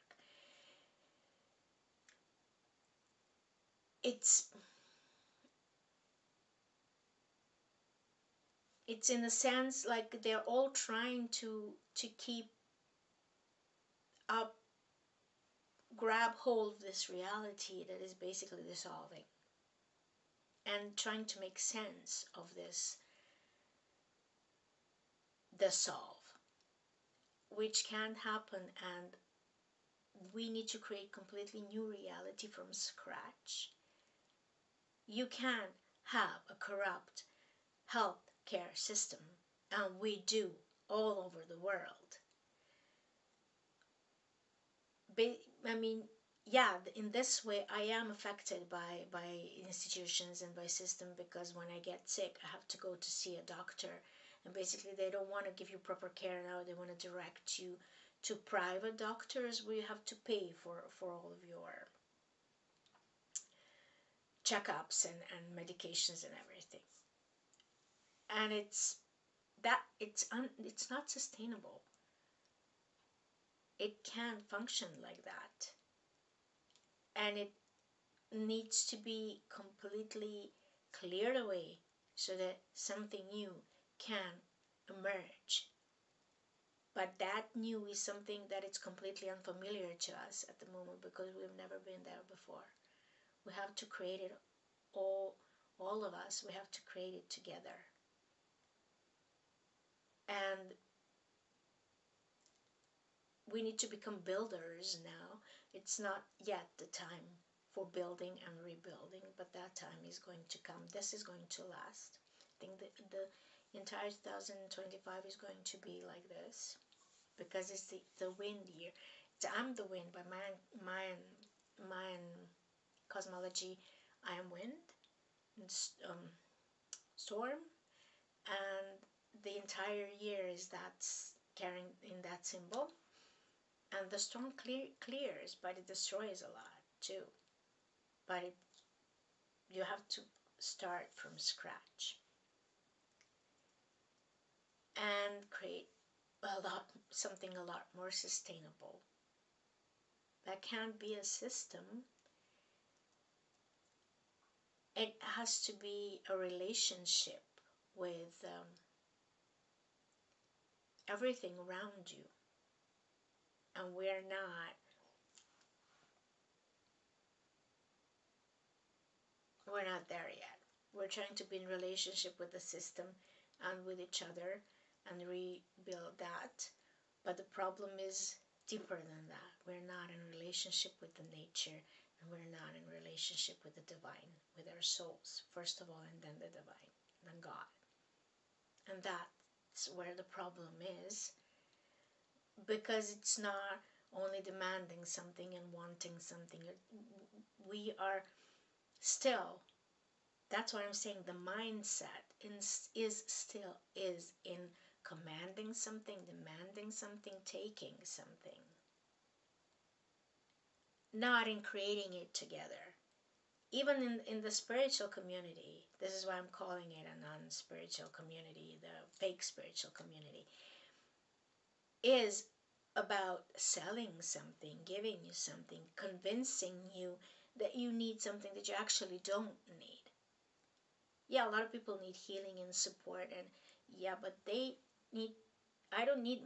It's It's in a sense like they're all trying to keep up, grab hold of this reality that is basically dissolving, and trying to make sense of this dissolve, which can't happen. And we need to create completely new reality from scratch. You can't have a corrupt health care system, and we do all over the world. I mean, yeah, in this way, I am affected by institutions and by system, because when I get sick, I have to go to see a doctor, and basically they don't want to give you proper care now. They want to direct you to private doctors where you have to pay for all of your checkups and medications and everything. And it's not sustainable. It can't function like that, and it needs to be completely cleared away so that something new can emerge. But that new is something that is completely unfamiliar to us at the moment, because we've never been there before. We have to create it all of us. We have to create it together. And we need to become builders now. It's not yet the time for building and rebuilding, but that time is going to come. This is going to last. I think that the entire 2025 is going to be like this, because it's the wind year. I'm the wind. By my cosmology, I am wind and storm, and the entire year is that's carrying in that symbol. And the storm clears, but it destroys a lot too. But you have to start from scratch and create something a lot more sustainable. That can't be a system. It has to be a relationship with everything around you. And we're not there yet. We're trying to be in relationship with the system and with each other and rebuild that. But the problem is deeper than that. We're not in relationship with the nature, and we're not in relationship with the divine, with our souls, first of all, and then the divine, then God. And that's where the problem is, because it's not only demanding something and wanting something. We are still, that's what I'm saying, the mindset is still in commanding something, demanding something, taking something, not in creating it together. Even in the spiritual community, this is why I'm calling it a non-spiritual community, the fake spiritual community, is about selling something, giving you something, convincing you that you need something that you actually don't need. Yeah, a lot of people need healing and support, and yeah, but they need, I don't need,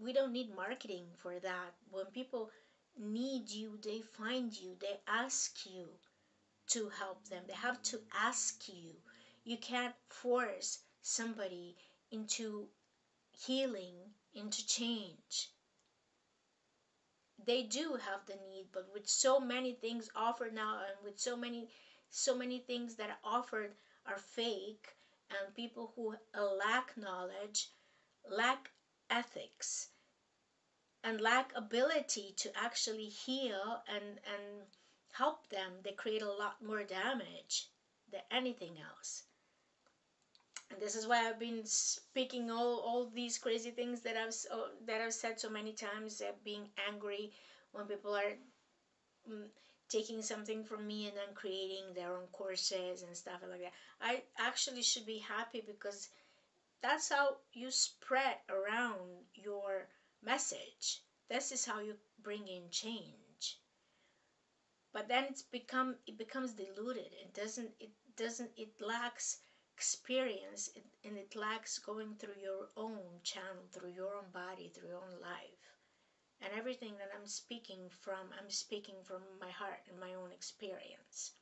we don't need marketing for that. When people need you, they find you, they ask you to help them. They have to ask you. You can't force somebody into healing, into change. They do have the need, but with so many things offered now, and with so many things that are offered are fake, and people who lack knowledge, lack ethics, and lack ability to actually heal and help them, they create a lot more damage than anything else. And this is why I've been speaking all these crazy things that I've said so many times, being angry when people are mm, taking something from me and then creating their own courses and stuff like that. I actually should be happy, because that's how you spread around your message. This is how you bring in change. But then it becomes diluted. It lacks experience and it lacks going through your own channel, through your own body, through your own life. And everything that I'm speaking from my heart and my own experience.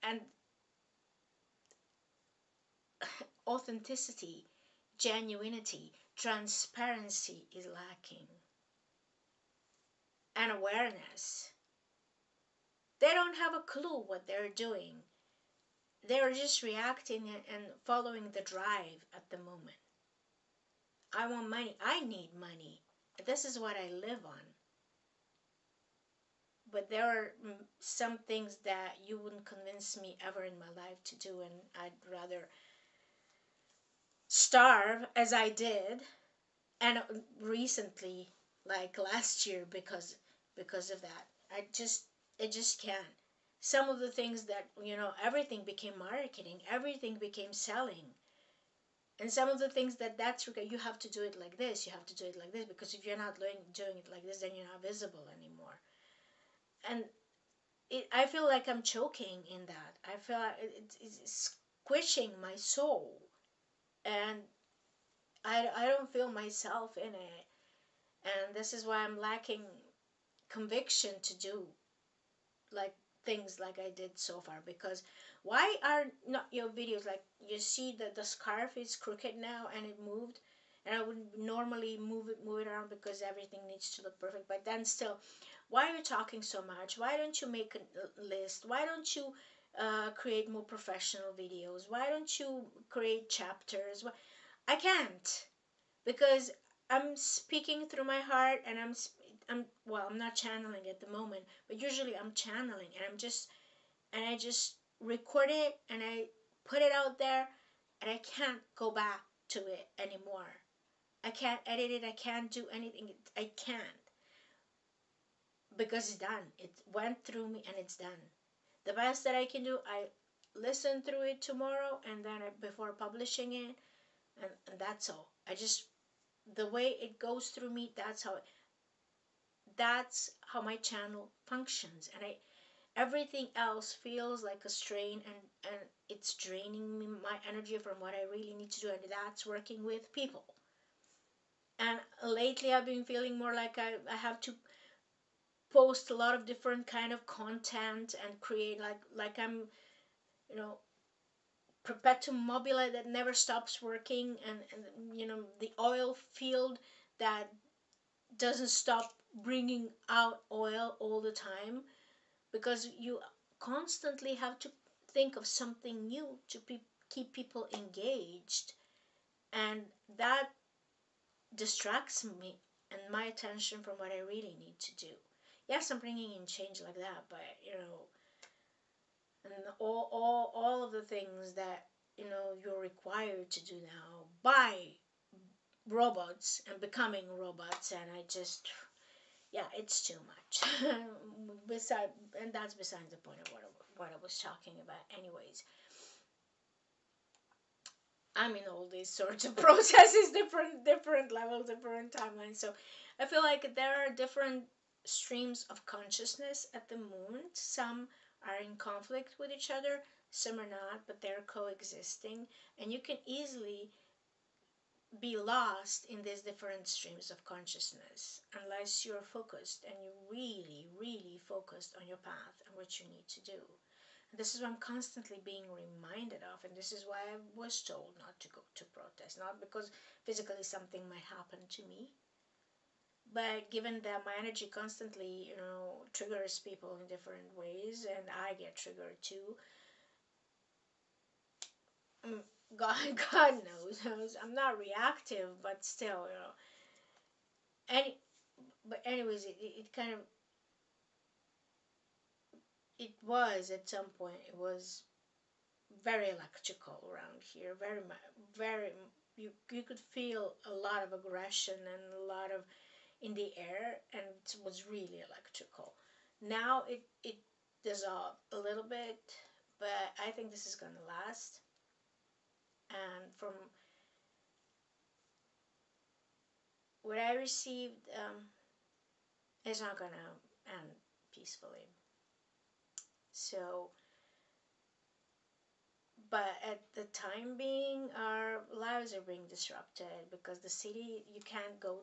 And authenticity, genuinity, transparency is lacking. And awareness. They don't have a clue what they're doing. They're just reacting and following the drive at the moment. I want money. I need money. This is what I live on. But there are some things that you wouldn't convince me ever in my life to do, and I'd rather starve as I did, and recently, like last year, because of that. I just can't. Some of the things that, everything became marketing, everything became selling. And some of the things that's okay, you have to do it like this, you have to do it like this, because if you're not doing it like this, then you're not visible anymore. And I feel like I'm choking in that. I feel like it's squishing my soul. And I don't feel myself in it. And this is why I'm lacking conviction to do like things like I did so far. Because why are not your videos like, you see that the scarf is crooked now and it moved, and I would normally move it around because everything needs to look perfect, but then still, why are you talking so much? Why don't you make a list? Why don't you create more professional videos? Why don't you create chapters? I can't, because I'm speaking through my heart, and I'm not channeling at the moment, but usually I'm channeling, and I just record it and I put it out there, and I can't go back to it anymore. I can't edit it. I can't do anything. I can't, because it's done. It went through me and it's done. The best that I can do, I listen through it tomorrow, and then before publishing it, and that's all. The way it goes through me, that's how my channel functions. And everything else feels like a strain, and it's draining me, my energy from what I really need to do, and that's working with people. And lately I've been feeling more like I have to post a lot of different kind of content and create like I'm, you know perpetuum mobile that never stops working, and the oil field that doesn't stop bringing out oil all the time, because you constantly have to think of something new to keep people engaged, and that distracts me and my attention from what I really need to do. Yes, I'm bringing in change like that, but and all of the things that you're required to do now by robots and becoming robots, and I just, yeah, it's too much. Beside, and that's besides the point of what I was talking about. Anyways, I'm in all these sorts of processes, different levels, different timelines. So I feel like there are different streams of consciousness at the moment. Some are in conflict with each other, some are not, but they're coexisting, and you can easily be lost in these different streams of consciousness unless you're focused, and you're really, really focused on your path and what you need to do. And this is what I'm constantly being reminded of, and this is why I was told not to go to protest, not because physically something might happen to me, but given that my energy constantly, triggers people in different ways, and I get triggered too. Mm, God, God knows, I'm not reactive, but still, Any, but anyways, it kind of, it was at some point, it was very electrical around here, very, you could feel a lot of aggression and a lot of in the air, and it was really electrical. Now it dissolved a little bit, but I think this is gonna last. And from what I received, it's not gonna end peacefully. So but at the time being, our lives are being disrupted because the city, you can't go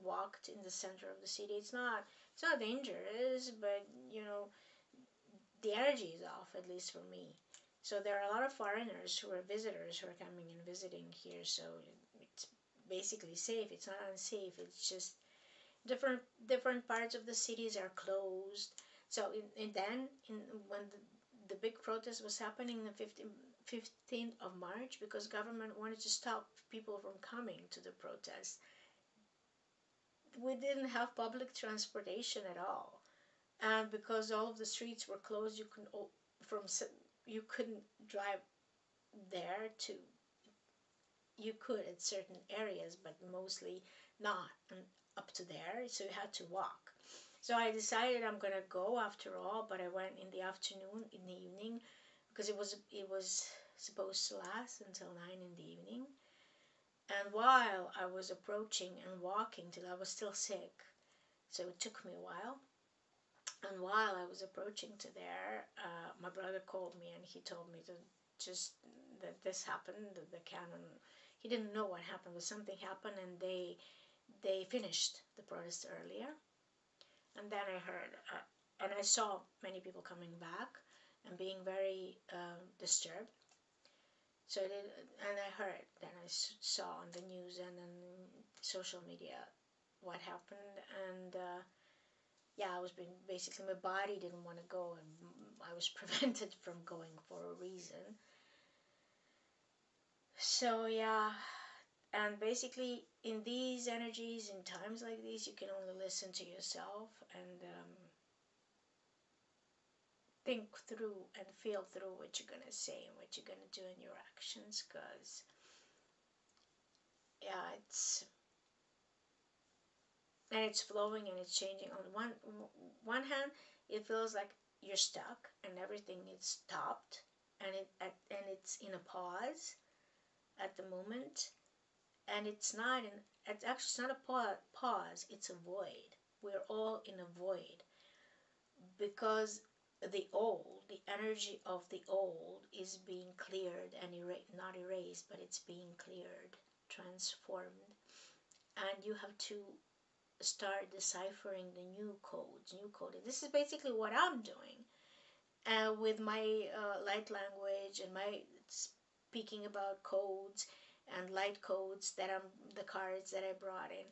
walk in the center of the city. It's not dangerous, but the energy is off, at least for me. So there are a lot of foreigners who are visitors who are coming and visiting here. So it's basically safe. It's not unsafe. It's just different parts of the cities are closed. So when the big protest was happening on 15th of March, because government wanted to stop people from coming to the protest, we didn't have public transportation at all, and because all of the streets were closed, from you couldn't drive there to you could at certain areas, but mostly not up to there, so you had to walk. So I decided I'm gonna go after all, but I went in the afternoon, in the evening, because it was supposed to last until 9 in the evening. And while I was approaching and walking till I was still sick, so it took me a while. And while I was approaching to there, my brother called me and he told me to just that this happened. The cannon. He didn't know what happened, but something happened, and they finished the protest earlier. And then I heard, and I saw many people coming back and being very disturbed. So and I heard, then I saw on the news and on social media what happened, and yeah, I was being basically, my body didn't want to go, and I was prevented from going for a reason. So yeah, and basically in these energies, in times like these, you can only listen to yourself and think through and feel through what you're gonna say and what you're gonna do in your actions, because yeah, it's flowing and it's changing. On one hand, it feels like you're stuck and everything is stopped, and it's in a pause at the moment, and it's actually not a pause, it's a void. We're all in a void, because the energy of the old is being cleared and not erased, but it's being cleared, transformed, and you have to start deciphering the new codes, new coding. This is basically what I'm doing, with my light language and my speaking about codes and light codes that the cards that I brought in.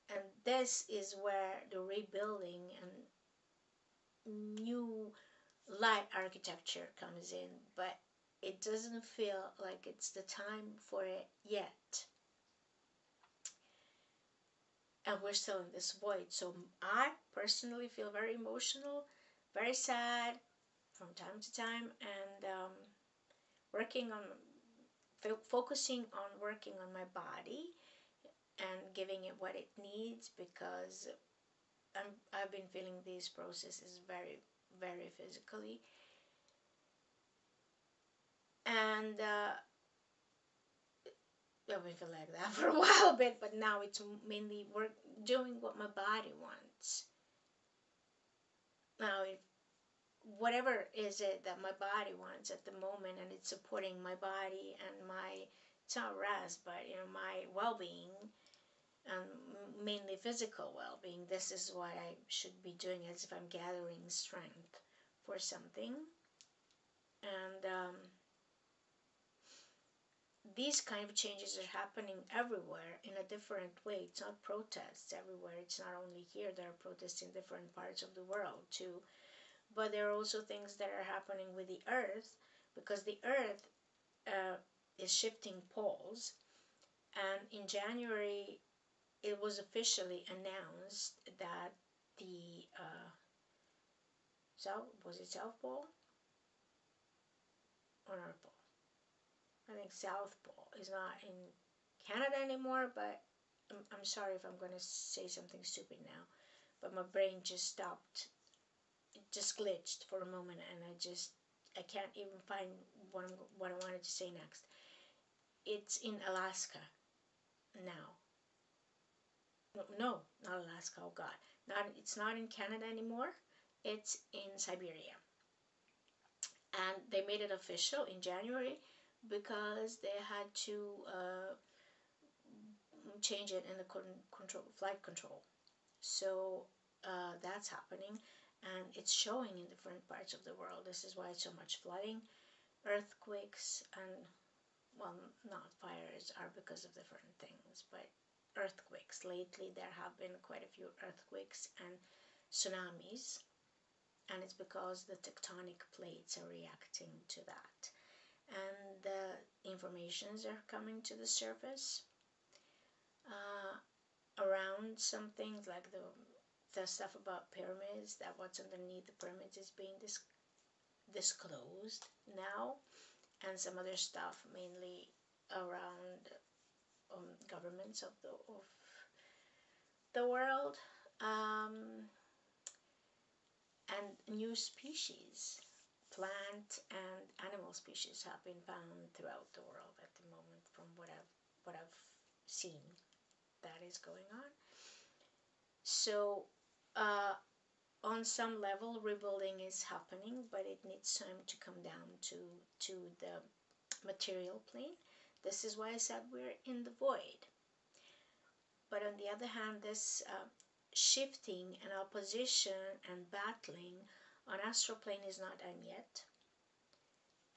And this is where the rebuilding and new light architecture comes in, but it doesn't feel like it's the time for it yet. And we're still in this void. So I personally feel very emotional, very sad from time to time, and working on focusing on working on my body and giving it what it needs, because I've been feeling these processes very, very physically, and I've been feeling like that for a while bit, but now it's mainly doing what my body wants. Now, if whatever is it that my body wants at the moment, and it's supporting my body and my, it's not rest, but my well-being, and mainly physical well-being, this is what I should be doing, as if I'm gathering strength for something. And these kind of changes are happening everywhere in a different way. It's not protests everywhere. It's not only here. There are protests in different parts of the world too. But there are also things that are happening with the earth, because the earth is shifting poles. And in January, it was officially announced that the South Pole or North Pole? I think South Pole is not in Canada anymore, but I'm sorry if I'm going to say something stupid now, but my brain just stopped. It just glitched for a moment, and I can't even find what I wanted to say next. It's in Alaska now. No, not Alaska. Oh God, it's not in Canada anymore. It's in Siberia. And they made it official in January because they had to change it in the flight control. So that's happening, and it's showing in different parts of the world. This is why it's so much flooding, earthquakes, and, well, not fires are because of different things, but earthquakes. Lately, there have been quite a few earthquakes and tsunamis, and it's because the tectonic plates are reacting to that. And the informations are coming to the surface around some things like the stuff about pyramids, that what's underneath the pyramids is being disclosed now, and some other stuff mainly around governments of the world, and new species, plant and animal species, have been found throughout the world at the moment, from what I've seen that is going on. So on some level, rebuilding is happening, but it needs time to come down to the material plane. This is why I said we're in the void. But on the other hand, this shifting and opposition and battling on astral plane is not done yet.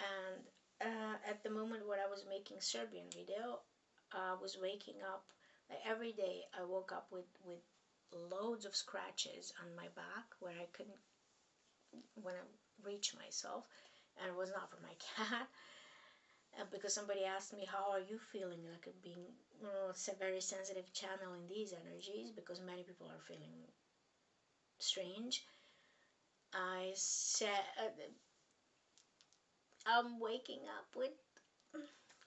And at the moment when I was making Serbian video, I was waking up, like every day I woke up with loads of scratches on my back where I couldn't, when I reach myself, and it was not from my cat. Because somebody asked me, how are you feeling, like being, it's a very sensitive channel in these energies, because many people are feeling strange. I said, I'm waking up with,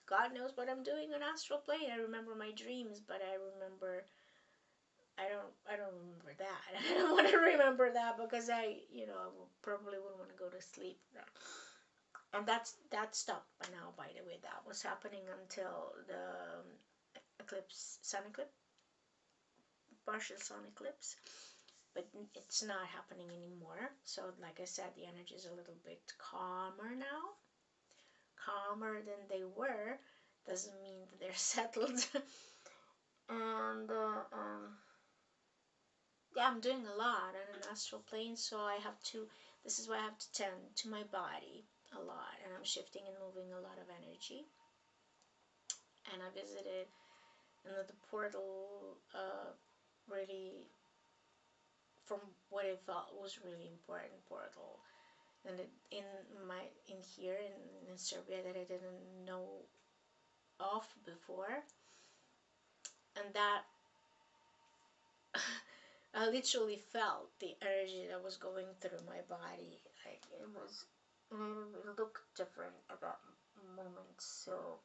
God knows what I'm doing on astral plane. I remember my dreams, but I don't remember that. I don't want to remember that, because I probably wouldn't want to go to sleep. And that stopped by now, by the way. That was happening until the sun eclipse, partial sun eclipse. But it's not happening anymore. So like I said, the energy is a little bit calmer now. Calmer than they were. Doesn't mean that they're settled. And yeah, I'm doing a lot on an astral plane, so this is why I have to tend to my body a lot, and I'm shifting and moving a lot of energy. And I visited another portal, really, from what I thought was really important portal, and in here in Serbia, that I didn't know of before, and that I literally felt the energy that was going through my body. Like it looked different at that moment. So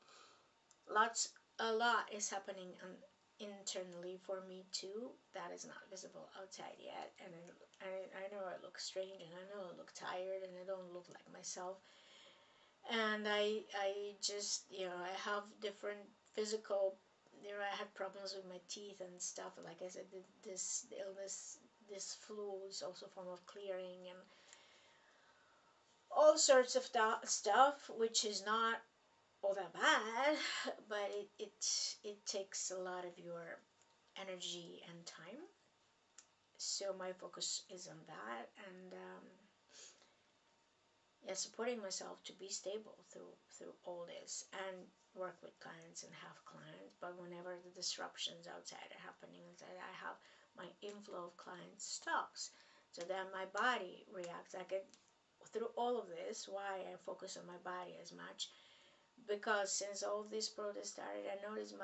a lot is happening internally for me too. That is not visible outside yet, and I know I look strange, and I know I look tired, and I don't look like myself. And I just I have different physical. I had problems with my teeth and stuff. Like I said, this illness, this flu is also a form of clearing, and all sorts of stuff, which is not all that bad, but it takes a lot of your energy and time. So my focus is on that, and yeah, supporting myself to be stable through all this, and work with clients and have clients. But whenever the disruptions outside are happening, I have my inflow of clients stops, so that my body reacts. Through all of this, why I focus on my body as much, because since all of these protests started, I noticed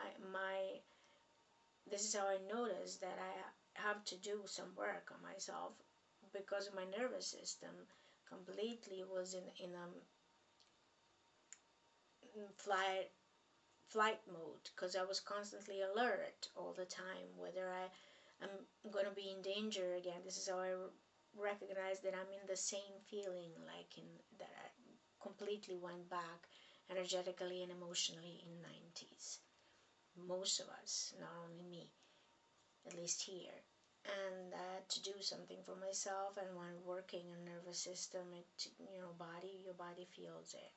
this is how I noticed that I have to do some work on myself, because my nervous system completely was in a flight mode, because I was constantly alert all the time, whether I'm going to be in danger again. This is how I recognize that I'm in the same feeling, like that I completely went back energetically and emotionally in 90s. Most of us, not only me, at least here. and to do something for myself. And when working on nervous system, it, your body feels it.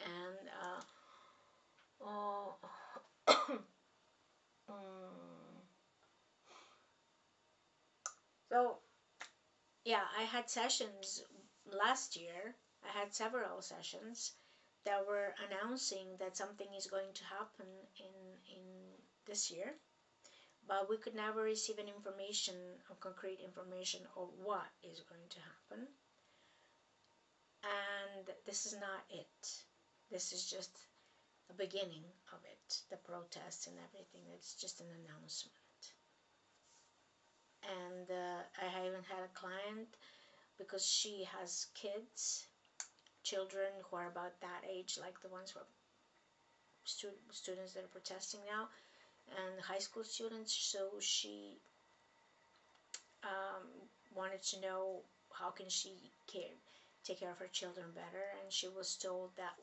And oh, so yeah, I had sessions last year. I had several sessions that were announcing that something is going to happen in this year, but we could never receive an information, a concrete information of what is going to happen. And this is not it. This is just the beginning of it, the protests and everything. It's just an announcement. And I even had a client, because she has kids, children who are about that age, like the ones who are students that are protesting now, and high school students. So she um, wanted to know how can she take care of her children better, and she was told that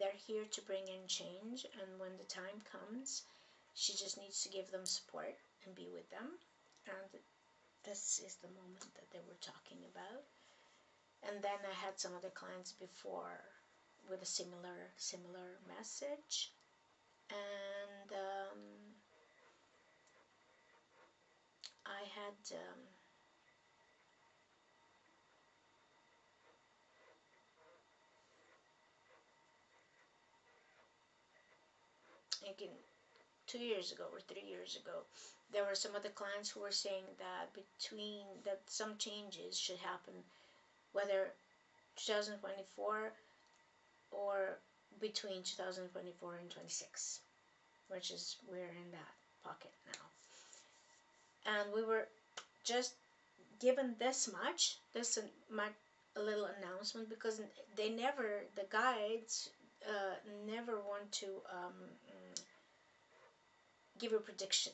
they're here to bring in change, and when the time comes, she just needs to give them support and be with them. And this is the moment that they were talking about. And then I had some other clients before with a similar message. And I had again 2 years ago or 3 years ago, there were some other clients who were saying that some changes should happen, whether 2024 or between 2024 and 26, which is we're in that pocket now. And we were just given a little announcement, because the guides never want to give a prediction.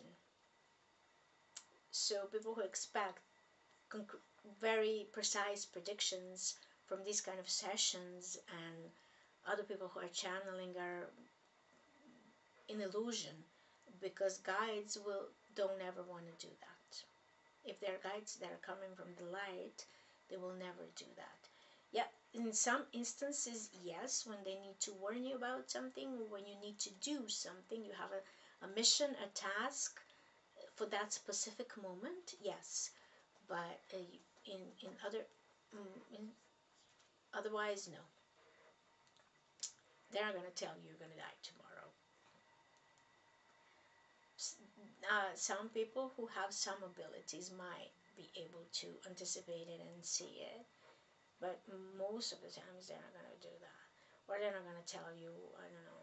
So people who expect very precise predictions from these kind of sessions, and other people who are channeling, are in illusion, because guides don't ever want to do that. If they're guides that are coming from the light, they will never do that. Yeah, in some instances, yes, when they need to warn you about something, when you need to do something, you have a mission, a task for that specific moment, yes. But in other, otherwise, no. They're not going to tell you you're going to die tomorrow. Some people who have some abilities might be able to anticipate it and see it, but most of the times they're not going to do that. Or they're not going to tell you, I don't know,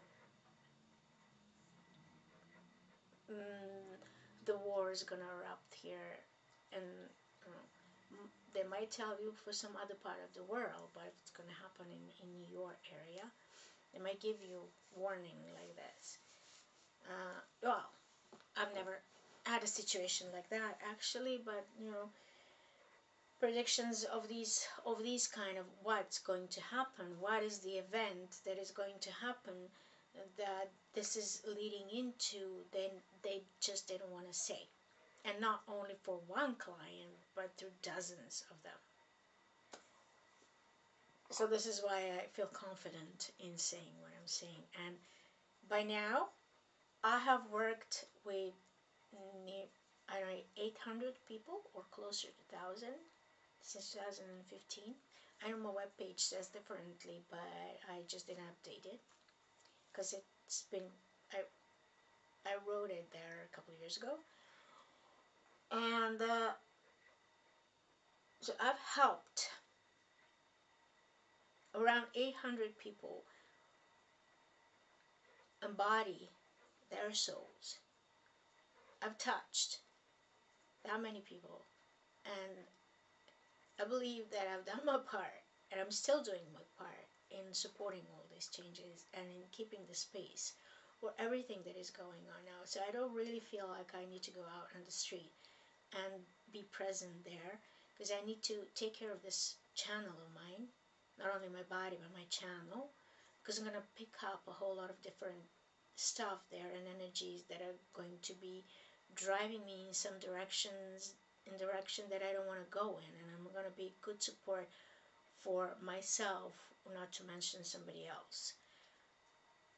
the war is going to erupt here, and they might tell you for some other part of the world, but if it's going to happen in your area, they might give you warning like this. Well, I've never had a situation like that actually, but predictions of these kind of what's going to happen, what is the event that is going to happen, that this is leading into, then they just didn't want to say. And not only for one client, but through dozens of them. So this is why I feel confident in saying what I'm saying. And by now, I have worked with I don't know, 800 people or closer to 1,000 since 2015. I know my webpage says differently, but I just didn't update it because it's been, I wrote it there a couple of years ago. And so I've helped around 800 people embody their souls. I've touched that many people, and I believe that I've done my part, and I'm still doing my part in supporting all these changes and in keeping the space for everything that is going on now. So I don't really feel like I need to go out on the street and be present there, because I need to take care of this channel of mine, not only my body but my channel, because I'm going to pick up a whole lot of different stuff there and energies that are going to be driving me in some directions, in direction that I don't want to go in, and I'm going to be good support for myself, not to mention somebody else.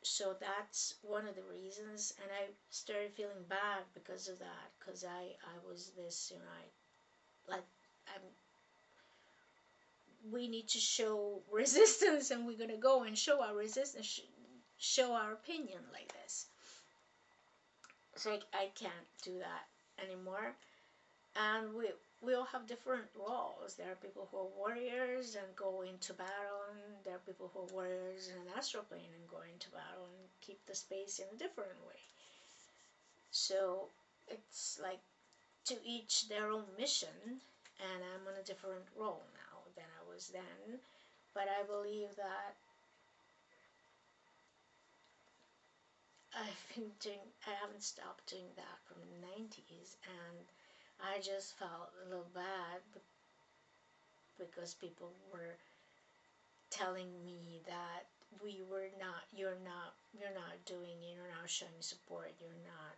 So that's one of the reasons, and I started feeling bad because of that, because I was this, like, I'm, we need to show resistance, and we're gonna go and show our resistance, show our opinion like this. So I can't do that anymore. And we all have different roles. There are people who are warriors and go into battle, and there are people who are warriors in an astral plane and go into battle and keep the space in a different way. So it's like to each their own mission, and I'm on a different role now than I was then. But I believe that I haven't stopped doing that from the 90s, and I just felt a little bad because people were telling me that you're not doing, you're not showing support, you're not,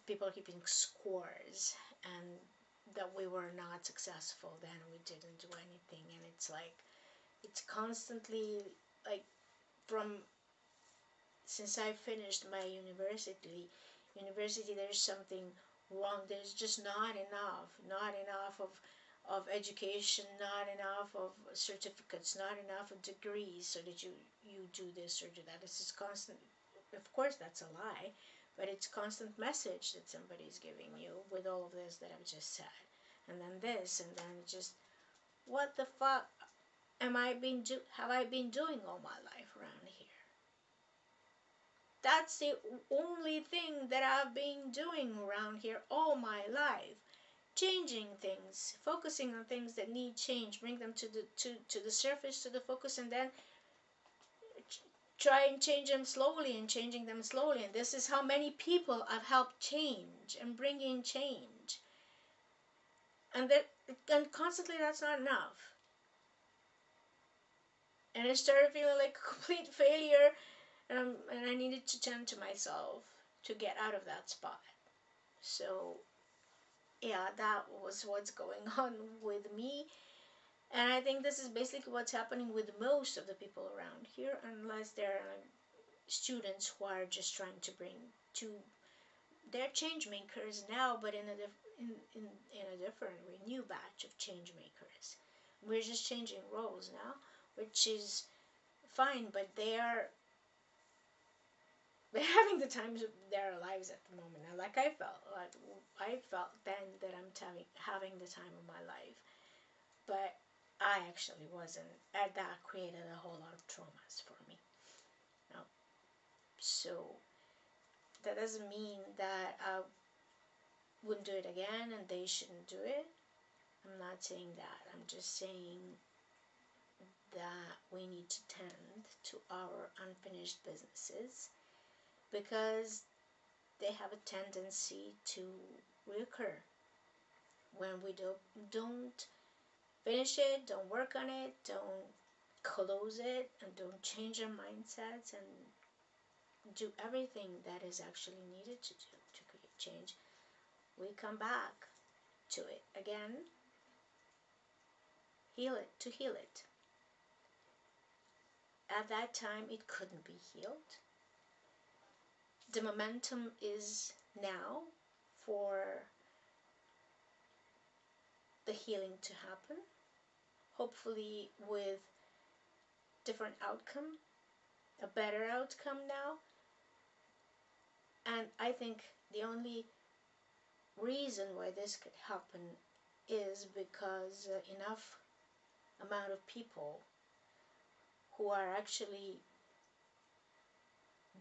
people are keeping scores, and that we were not successful then, we didn't do anything, and it's like, it's constantly, like, from, since I finished my university, there's something wrong. There's just not enough of education, not enough of certificates, not enough of degrees, so that you do this or do that. This is constant. Of course, that's a lie, but it's constant message that somebody's giving you with all of this that I've just said, and then this, and then just, what the fuck have I been doing all my life around here? That's the only thing that I've been doing around here all my life. Changing things, focusing on things that need change, bring them to the surface, to the focus, and then try and change them slowly, and changing them slowly. And this is how many people I've helped change and bring in change. And constantly that's not enough. And I started feeling like a complete failure, and I needed to tend to myself to get out of that spot. So yeah, that was what's going on with me, and I think this is basically what's happening with most of the people around here, unless they're students who are just trying to bring to, they're change makers now, but in a different new batch of change makers. We're just changing roles now, which is fine, but they're having the times of their lives at the moment. Now, like I felt then that I'm having the time of my life, but I actually wasn't, and that created a whole lot of traumas for me. Now, so that doesn't mean that I wouldn't do it again and they shouldn't do it. I'm not saying that. I'm just saying that we need to tend to our unfinished businesses, because they have a tendency to reoccur when we don't finish it, don't work on it, don't close it, and don't change our mindsets and do everything that is actually needed to do to create change. We come back to it again, heal it. At that time, it couldn't be healed. The momentum is now for the healing to happen, hopefully with different outcome, a better outcome now. And I think the only reason why this could happen is because enough amount of people who are actually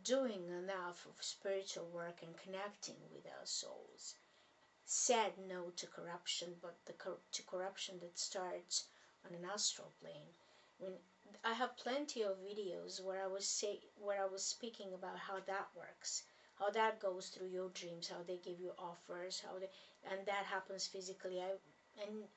doing enough of spiritual work and connecting with our souls said no to corruption, but to corruption that starts on an astral plane. I mean, I have plenty of videos where I was speaking about how that works, how that goes through your dreams, how they give you offers, and that happens physically. And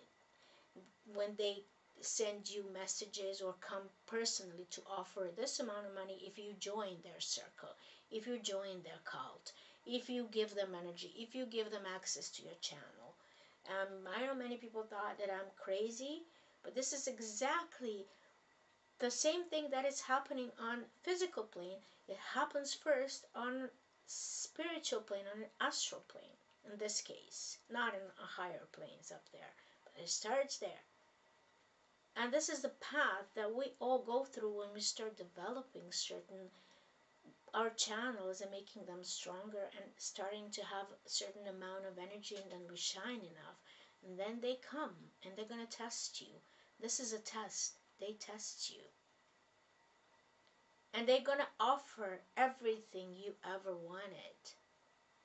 when they send you messages or come personally to offer this amount of money if you join their circle, if you join their cult, if you give them energy, if you give them access to your channel. I know many people thought that I'm crazy, but this is exactly the same thing that is happening on physical plane. It happens first on spiritual plane, on an astral plane in this case, not in a higher planes up there, but it starts there. And this is the path that we all go through when we start developing certain our channels and making them stronger and starting to have a certain amount of energy, and then we shine enough, and then they come and they're going to test you. This is a test. They test you, and they're going to offer everything you ever wanted,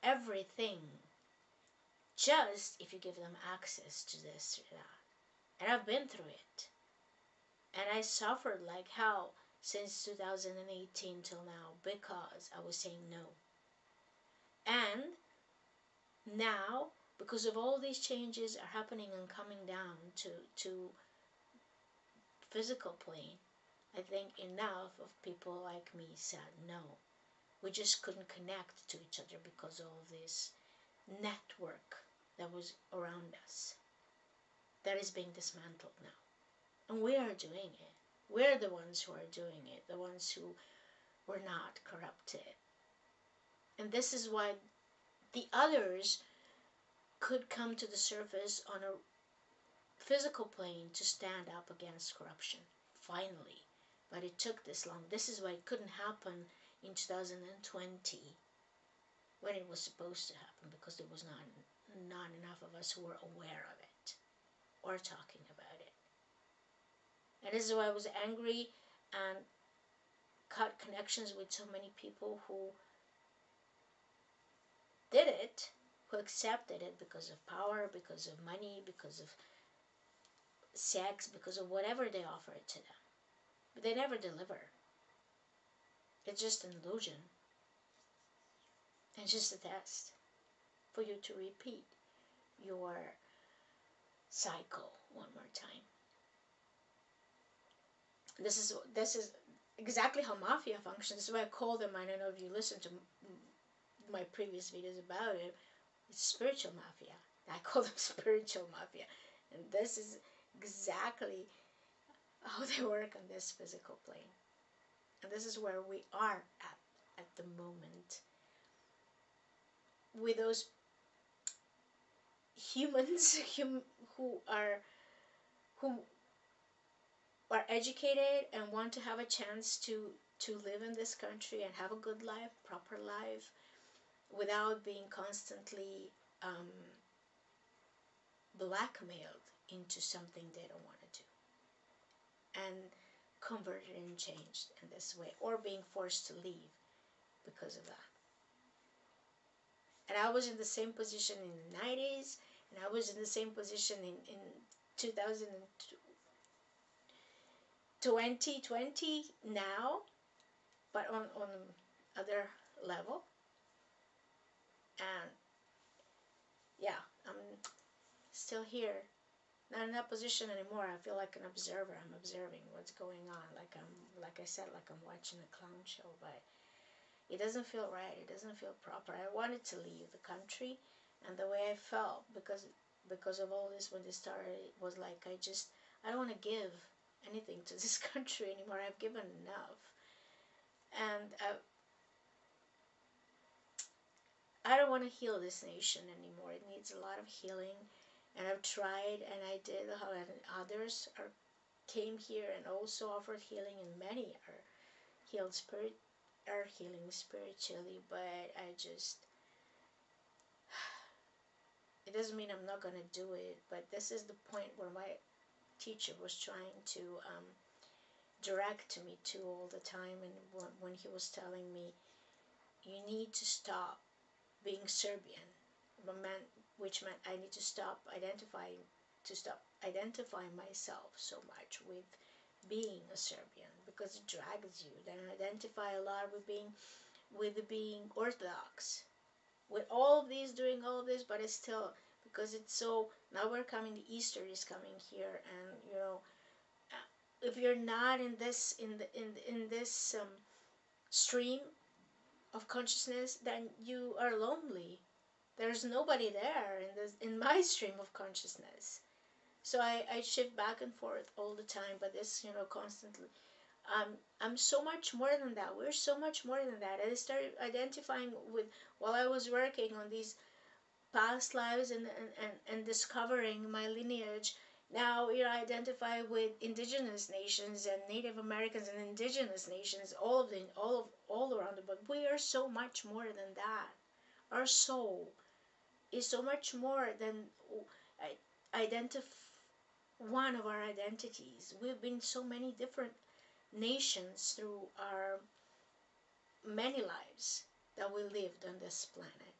everything, just if you give them access to this or that. And I've been through it, and I suffered like hell since 2018 till now because I was saying no. And now, because of all these changes are happening and coming down to physical plane, I think enough of people like me said no. We just couldn't connect to each other because of all this network that was around us that is being dismantled now. And we are doing it. We're the ones who are doing it, the ones who were not corrupted. And this is why the others could come to the surface on a physical plane to stand up against corruption, finally. But it took this long. This is why it couldn't happen in 2020 when it was supposed to happen, because there was not enough of us who were aware of it or talking about it. And this is why I was angry and cut connections with so many people who did it, who accepted it because of power, because of money, because of sex, because of whatever they offer it to them. But they never deliver. It's just an illusion. It's just a test for you to repeat your cycle one more time. This is exactly how mafia functions. This is why I call them, I don't know if you listened to my previous videos about it, it's spiritual mafia. I call them spiritual mafia. And this is exactly how they work on this physical plane. And this is where we are at the moment. With those humans who are educated and want to have a chance to live in this country and have a good life, proper life, without being constantly blackmailed into something they don't want to do, and converted and changed in this way, or being forced to leave because of that. And I was in the same position in the 90s, and I was in the same position in 2020 now, but on other level. And yeah, I'm still here, not in that position anymore. I feel like an observer. I'm observing what's going on, like I said, like I'm watching a clown show. But it doesn't feel right. It doesn't feel proper. I wanted to leave the country, and the way I felt because of all this when this started, it was like I don't want to give anything to this country anymore. I've given enough, and I don't want to heal this nation anymore. It needs a lot of healing, and I've tried, and I did. And others came here and also offered healing, and many are healing spiritually. But it doesn't mean I'm not gonna do it. But this is the point where my teacher was trying to direct me to all the time, and when he was telling me, you need to stop being Serbian, which meant I need to stop identifying myself so much with being a Serbian, because it drags you. Then I identify a lot with being Orthodox, with all of these, doing all of this, but it's still, because it's so, now we're coming, Easter is coming here, and if you're not in this stream, of consciousness, then you are lonely. There's nobody there in my stream of consciousness. So I shift back and forth all the time, but this, constantly. I'm so much more than that. We're so much more than that. I started identifying with, while I was working on these past lives and discovering my lineage. Now, I identify with indigenous nations and Native Americans and indigenous nations, all around the world. We are so much more than that. Our soul is so much more than identify one of our identities. We've been so many different nations through our many lives that we lived on this planet.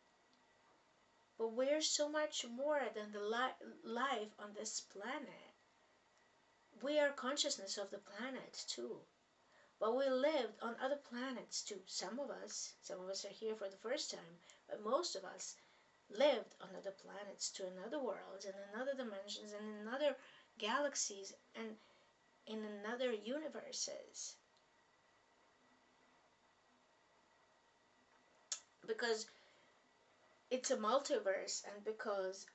But we're so much more than the life on this planet. We are consciousness of the planet too. But we lived on other planets too. Some of us are here for the first time, but most of us lived on other planets to another worlds and in other dimensions and in other galaxies and in another universes. Because it's a multiverse, and because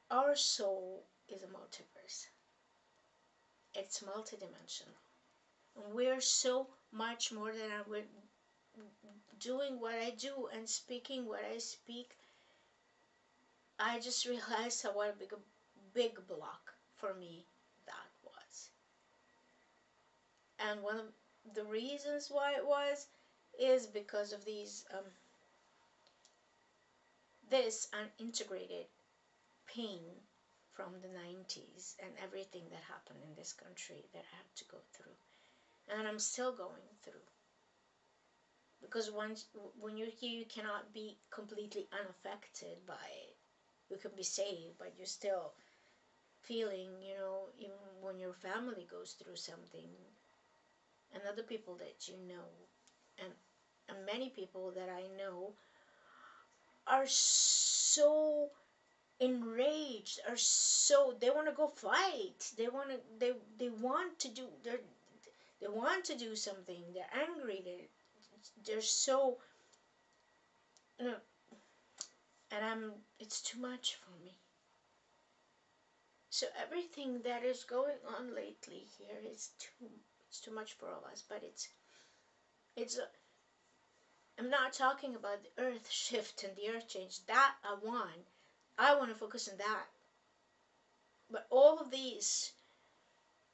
our soul is a multiverse. It's multidimensional. And we're so much more than we're doing what I do and speaking what I speak. I just realized how what a big block for me that was. And one of the reasons why it was is because of this unintegrated pain from the 90s and everything that happened in this country that I had to go through. And I'm still going through. Because when you're here, you cannot be completely unaffected by it. You can be saved, but you're still feeling, even when your family goes through something, and other people that you know, and many people that I know are so enraged, they want to go fight. They want to do they want to do something. They're angry. They're so, and it's too much for me. So everything that is going on lately here is it's too much for all of us. But it's I'm not talking about the earth shift and the earth change. That I want to focus on that. But all of these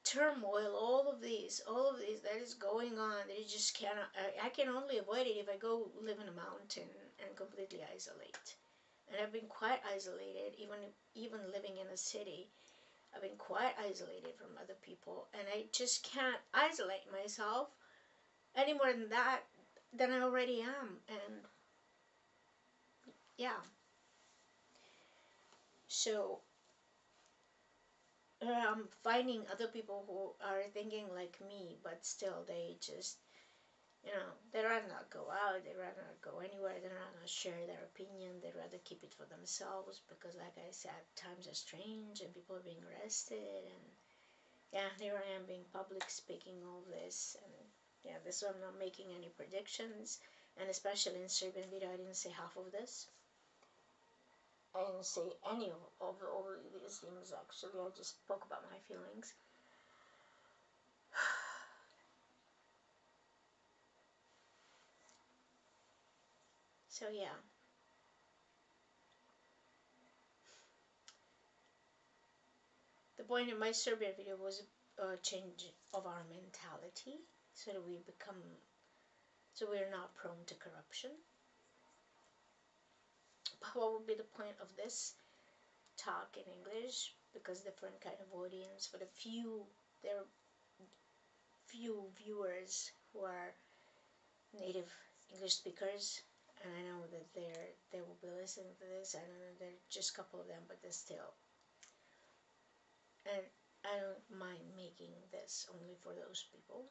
turmoil, all of these that is going on, that you just cannot. I can only avoid it if I go live in a mountain and completely isolate. And I've been quite isolated, even living in a city. I've been quite isolated from other people, and I just can't isolate myself any more than I already am. And yeah, so I'm finding other people who are thinking like me, but still they just, they'd rather not go out, they'd rather not go anywhere, they'd rather not share their opinion, they'd rather keep it for themselves because, like I said, times are strange and people are being arrested. And yeah, here I am being public speaking all this. And yeah, this one I'm not making any predictions. And especially in Serbian video, I didn't say half of this. I didn't say any of all these things, actually. I just spoke about my feelings. So yeah. The point of my Serbian video was a change of our mentality so that so we're not prone to corruption. But what would be the point of this talk in English? Because different kind of audience, for there are few viewers who are native English speakers, and I know that they will be listening to this. I don't know, there are just a couple of them, but they're still. And I don't mind making this only for those people.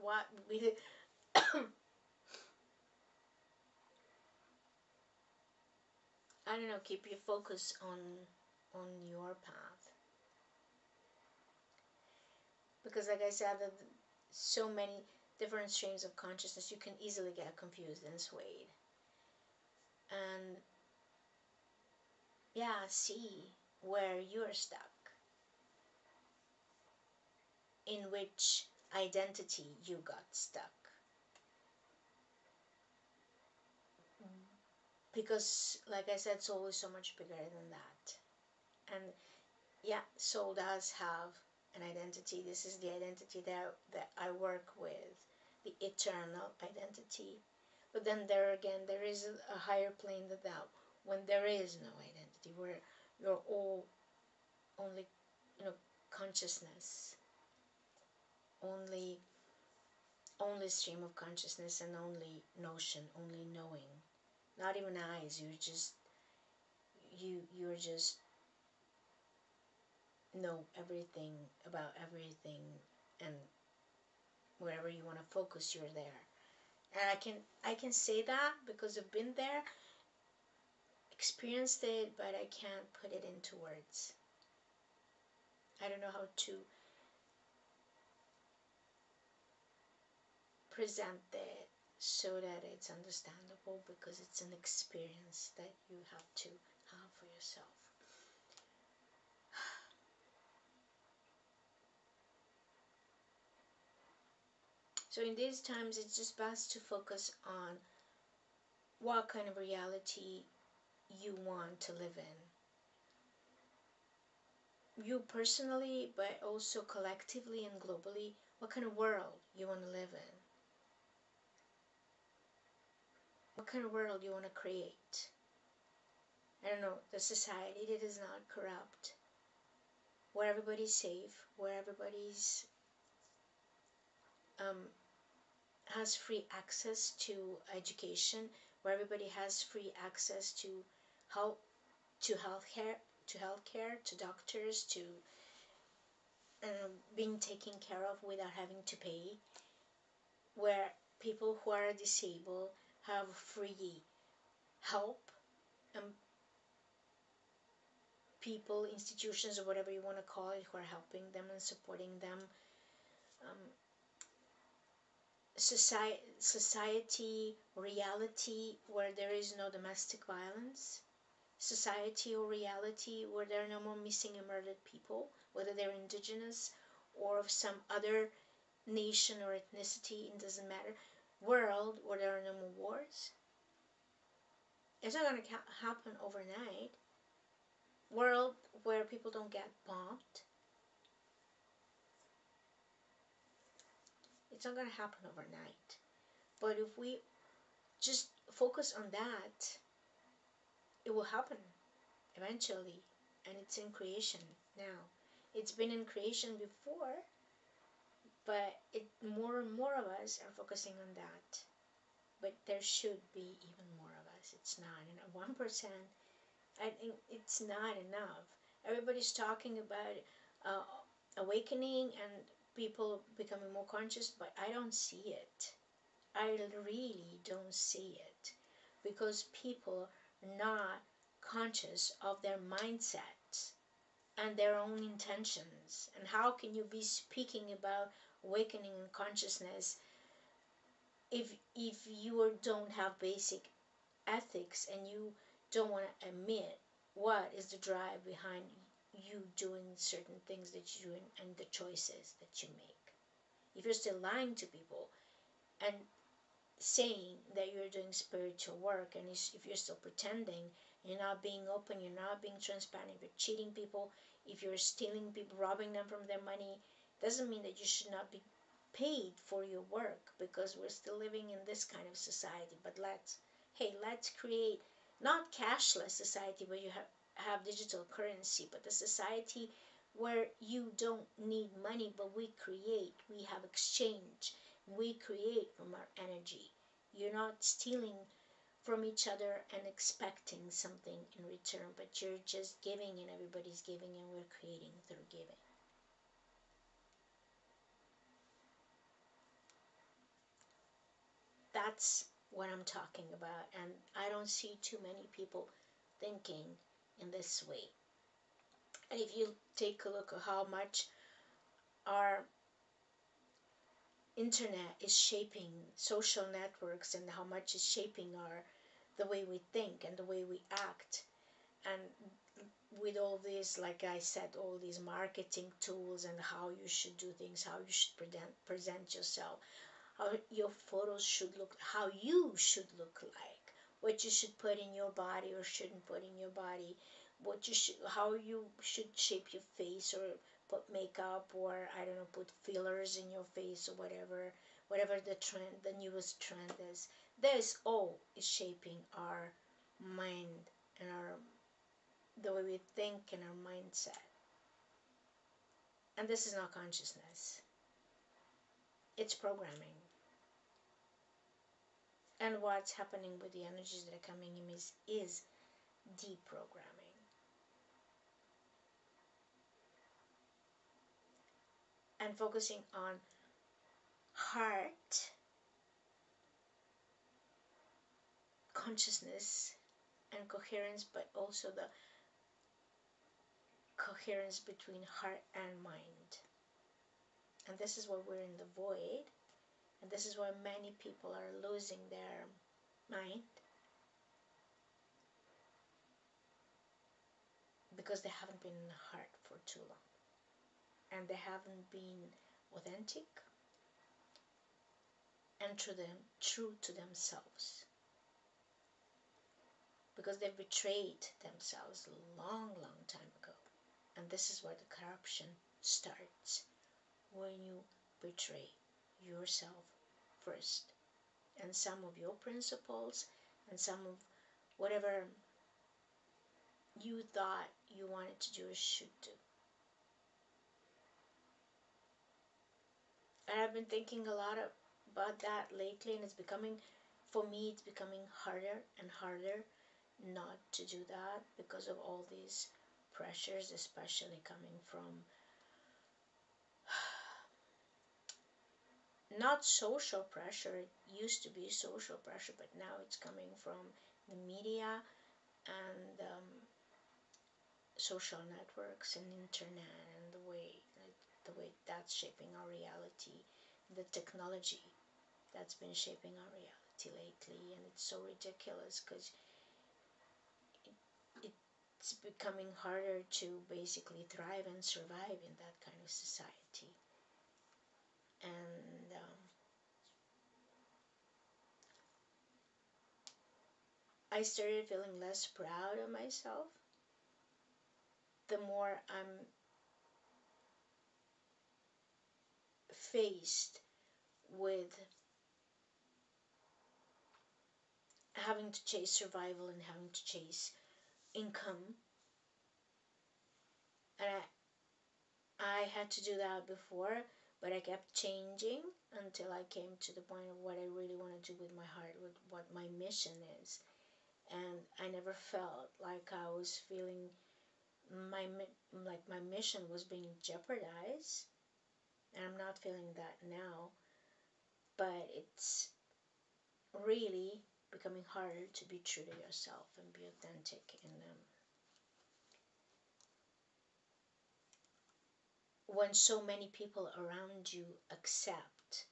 What we I don't know, keep your focus on your path. Because like I said, that so many different streams of consciousness, you can easily get confused and swayed. And yeah, see where you're stuck, in which identity you got stuck. Because like I said, soul is so much bigger than that. And yeah, soul does have an identity. This is the identity that I work with, the eternal identity. But then there again, there is a higher plane than that, when there is no identity, where you're all only, consciousness, only only stream of consciousness, and only notion, only knowing. Not even eyes. You're just know everything about everything, and wherever you want to focus, you're there. And I can say that because I've been there, experienced it, but I can't put it into words. I don't know how to present it so that it's understandable, because it's an experience that you have to have for yourself. So in these times, it's just best to focus on what kind of reality you want to live in. You personally, but also collectively and globally, what kind of world you want to live in. What kind of world you want to create. I don't know, the society that is not corrupt, where everybody's safe, where everybody's has free access to education, where everybody has free access to health, to healthcare, to doctors, to being taken care of without having to pay, where people who are disabled have free help, and people, institutions, or whatever you want to call it, who are helping them and supporting them. Um, society, reality where there is no domestic violence. Society or reality where there are no more missing and murdered people, whether they're indigenous or of some other nation or ethnicity, it doesn't matter. World where there are no more wars. It's not going to happen overnight. World where people don't get bombed. It's not going to happen overnight. But if we just focus on that, it will happen eventually. And it's in creation now. It's been in creation before, but more and more of us are focusing on that. But there should be even more of us. It's not enough. 1%, I think it's not enough. Everybody's talking about awakening and people becoming more conscious, but I don't see it. I really don't see it, because people are not conscious of their mindsets and their own intentions. And how can you be speaking about awakening and consciousness if you don't have basic ethics, and you don't want to admit what is the drive behind you doing certain things that you do, and the choices that you make? If you're still lying to people and saying that you're doing spiritual work, and if you're still pretending, you're not being open, you're not being transparent, if you're cheating people, if you're stealing people, robbing them from their money, doesn't mean that you should not be paid for your work, because we're still living in this kind of society. But let's create not cashless society where you have digital currency, but a society where you don't need money, but we have exchange, we create from our energy. You're not stealing from each other and expecting something in return, but you're just giving, and everybody's giving, and we're creating through giving. That's what I'm talking about, and I don't see too many people thinking in this way. And if you take a look at how much our internet is shaping social networks and how much is shaping our the way we think and the way we act, and with all these, like I said, all these marketing tools and how you should do things, how you should present yourself, how your photos should look, how you should look like, what you should put in your body or shouldn't put in your body, what you should, how you should shape your face or put makeup or I don't know, put fillers in your face or whatever the trend, the newest trend is. This all is shaping our mind and our the way we think and our mindset. And this is not consciousness. It's programming. And what's happening with the energies that are coming in is deprogramming. And focusing on heart, consciousness, and coherence, but also the coherence between heart and mind. And this is why we're in the void, and this is why many people are losing their mind, because they haven't been in the heart for too long, and they haven't been authentic and true to themselves, because they've betrayed themselves a long time ago. And this is where the corruption starts, when you betray yourself first, and some of your principles and some of whatever you thought you wanted to do or should do. And I've been thinking a lot about that lately, and it's becoming, for me, it's becoming harder and harder not to do that because of all these pressures, especially coming from not social pressure. It used to be social pressure, but now it's coming from the media and social networks and internet, and the way that's shaping our reality, the technology that's been shaping our reality lately. And it's so ridiculous because it's becoming harder to basically thrive and survive in that kind of society. And I started feeling less proud of myself the more I'm faced with having to chase survival and having to chase income. And I had to do that before, but I kept changing until I came to the point of what I really want to do with my heart, with what my mission is. And I never felt like I was feeling my mission was being jeopardized, and I'm not feeling that now. But it's really becoming harder to be true to yourself and be authentic in them. When so many people around you accept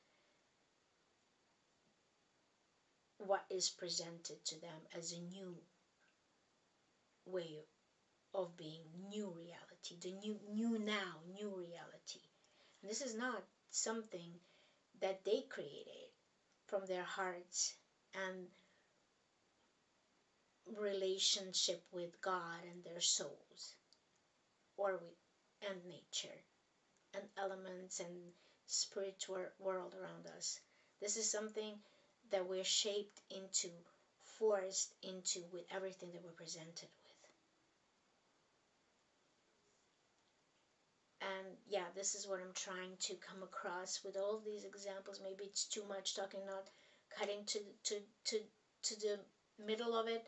what is presented to them as a new way of being, new reality, the new reality. And this is not something that they created from their hearts and relationship with God and their souls, or with and nature and elements and spiritual world around us. This is something that we're shaped into, forced into with everything that we're presented with. And yeah, this is what I'm trying to come across with all these examples. Maybe it's too much talking, not cutting to the middle of it,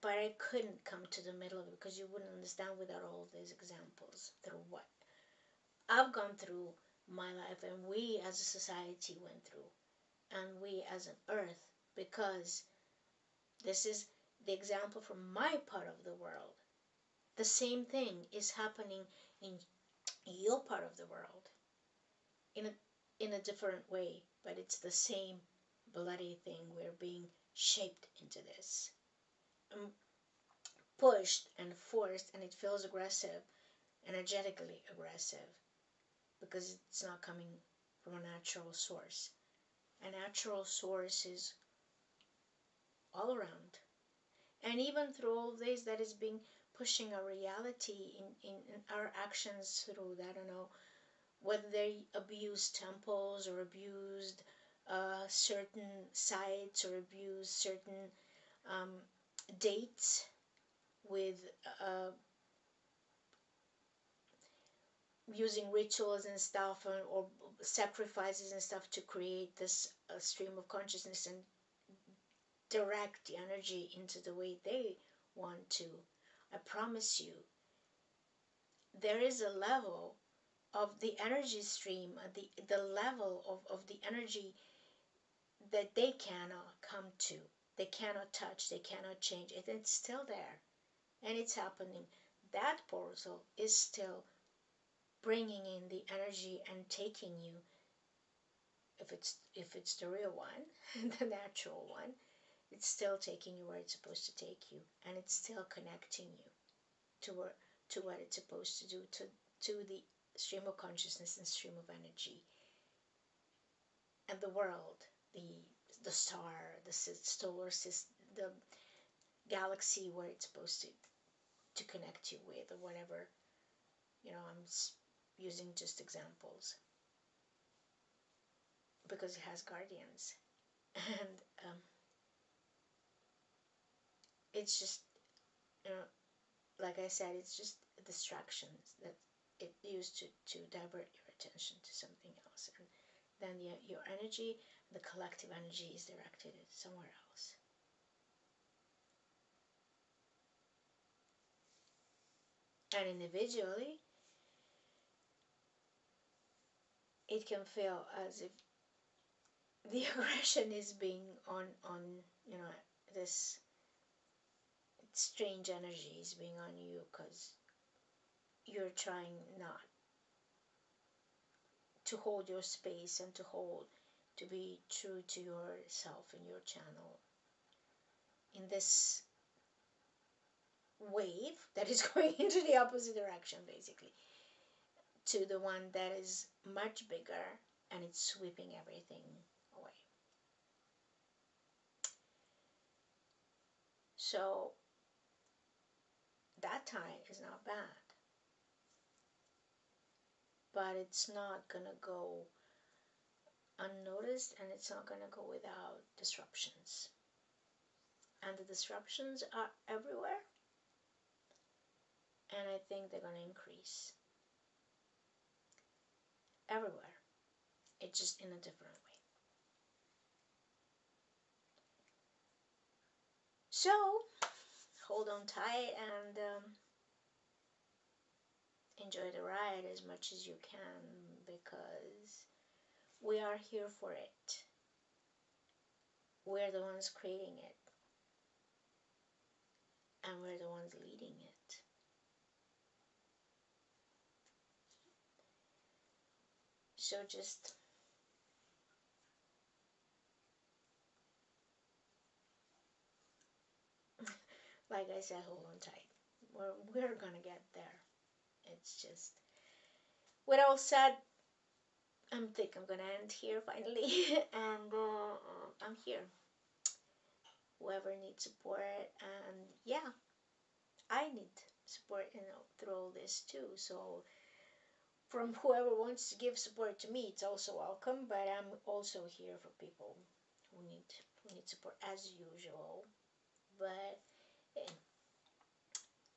but I couldn't come to the middle of it because you wouldn't understand without all these examples through what I've gone through my life, and we as a society went through, and we as an earth, because this is the example from my part of the world, the same thing is happening in your part of the world in a different way, but it's the same bloody thing. We're being shaped into this, pushed and forced, and it feels aggressive, energetically aggressive, because it's not coming from a natural source. A natural source is all around. And even through all this that is being pushing our reality in our actions through, I don't know, whether they abused temples or abused certain sites or abused certain um, dates with using rituals and stuff, or sacrifices and stuff to create this stream of consciousness and direct the energy into the way they want to. I promise you, there is a level of the energy stream, the level of the energy that they cannot come to, they cannot touch, they cannot change it. It's still there, and it's happening. That portal is still bringing in the energy and taking you, if it's the real one, the natural one, it's still taking you where it's supposed to take you, and it's still connecting you to what it's supposed to do, to the stream of consciousness and stream of energy, and the world, the star, the solar system, the galaxy where it's supposed to connect you with, or whatever. I'm using just examples because it has guardians, and it's just, like I said, it's just distractions that it used to divert your attention to something else, and then your energy, the collective energy, is directed somewhere else. And individually, it can feel as if the aggression is being on this strange energy is being on you, because you're trying not to hold your space and to be true to yourself and your channel in this wave that is going into the opposite direction, basically, to the one that is much bigger, and it's sweeping everything away. So that time is not bad, but it's not gonna go unnoticed, and it's not gonna go without disruptions. And the disruptions are everywhere, and I think they're gonna increase everywhere. It's just in a different way. So hold on tight and enjoy the ride as much as you can, because we are here for it. We're the ones creating it, and we're the ones leading it. So just like I said, hold on tight. We're gonna get there. It's just, with all said, I think I'm gonna end here finally, and I'm here. Whoever needs support, and yeah, I need support, through all this too. So from whoever wants to give support to me, it's also welcome. But I'm also here for people who need support as usual. But hey,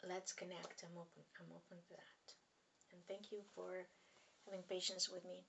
let's connect. I'm open to that. And thank you for having patience with me.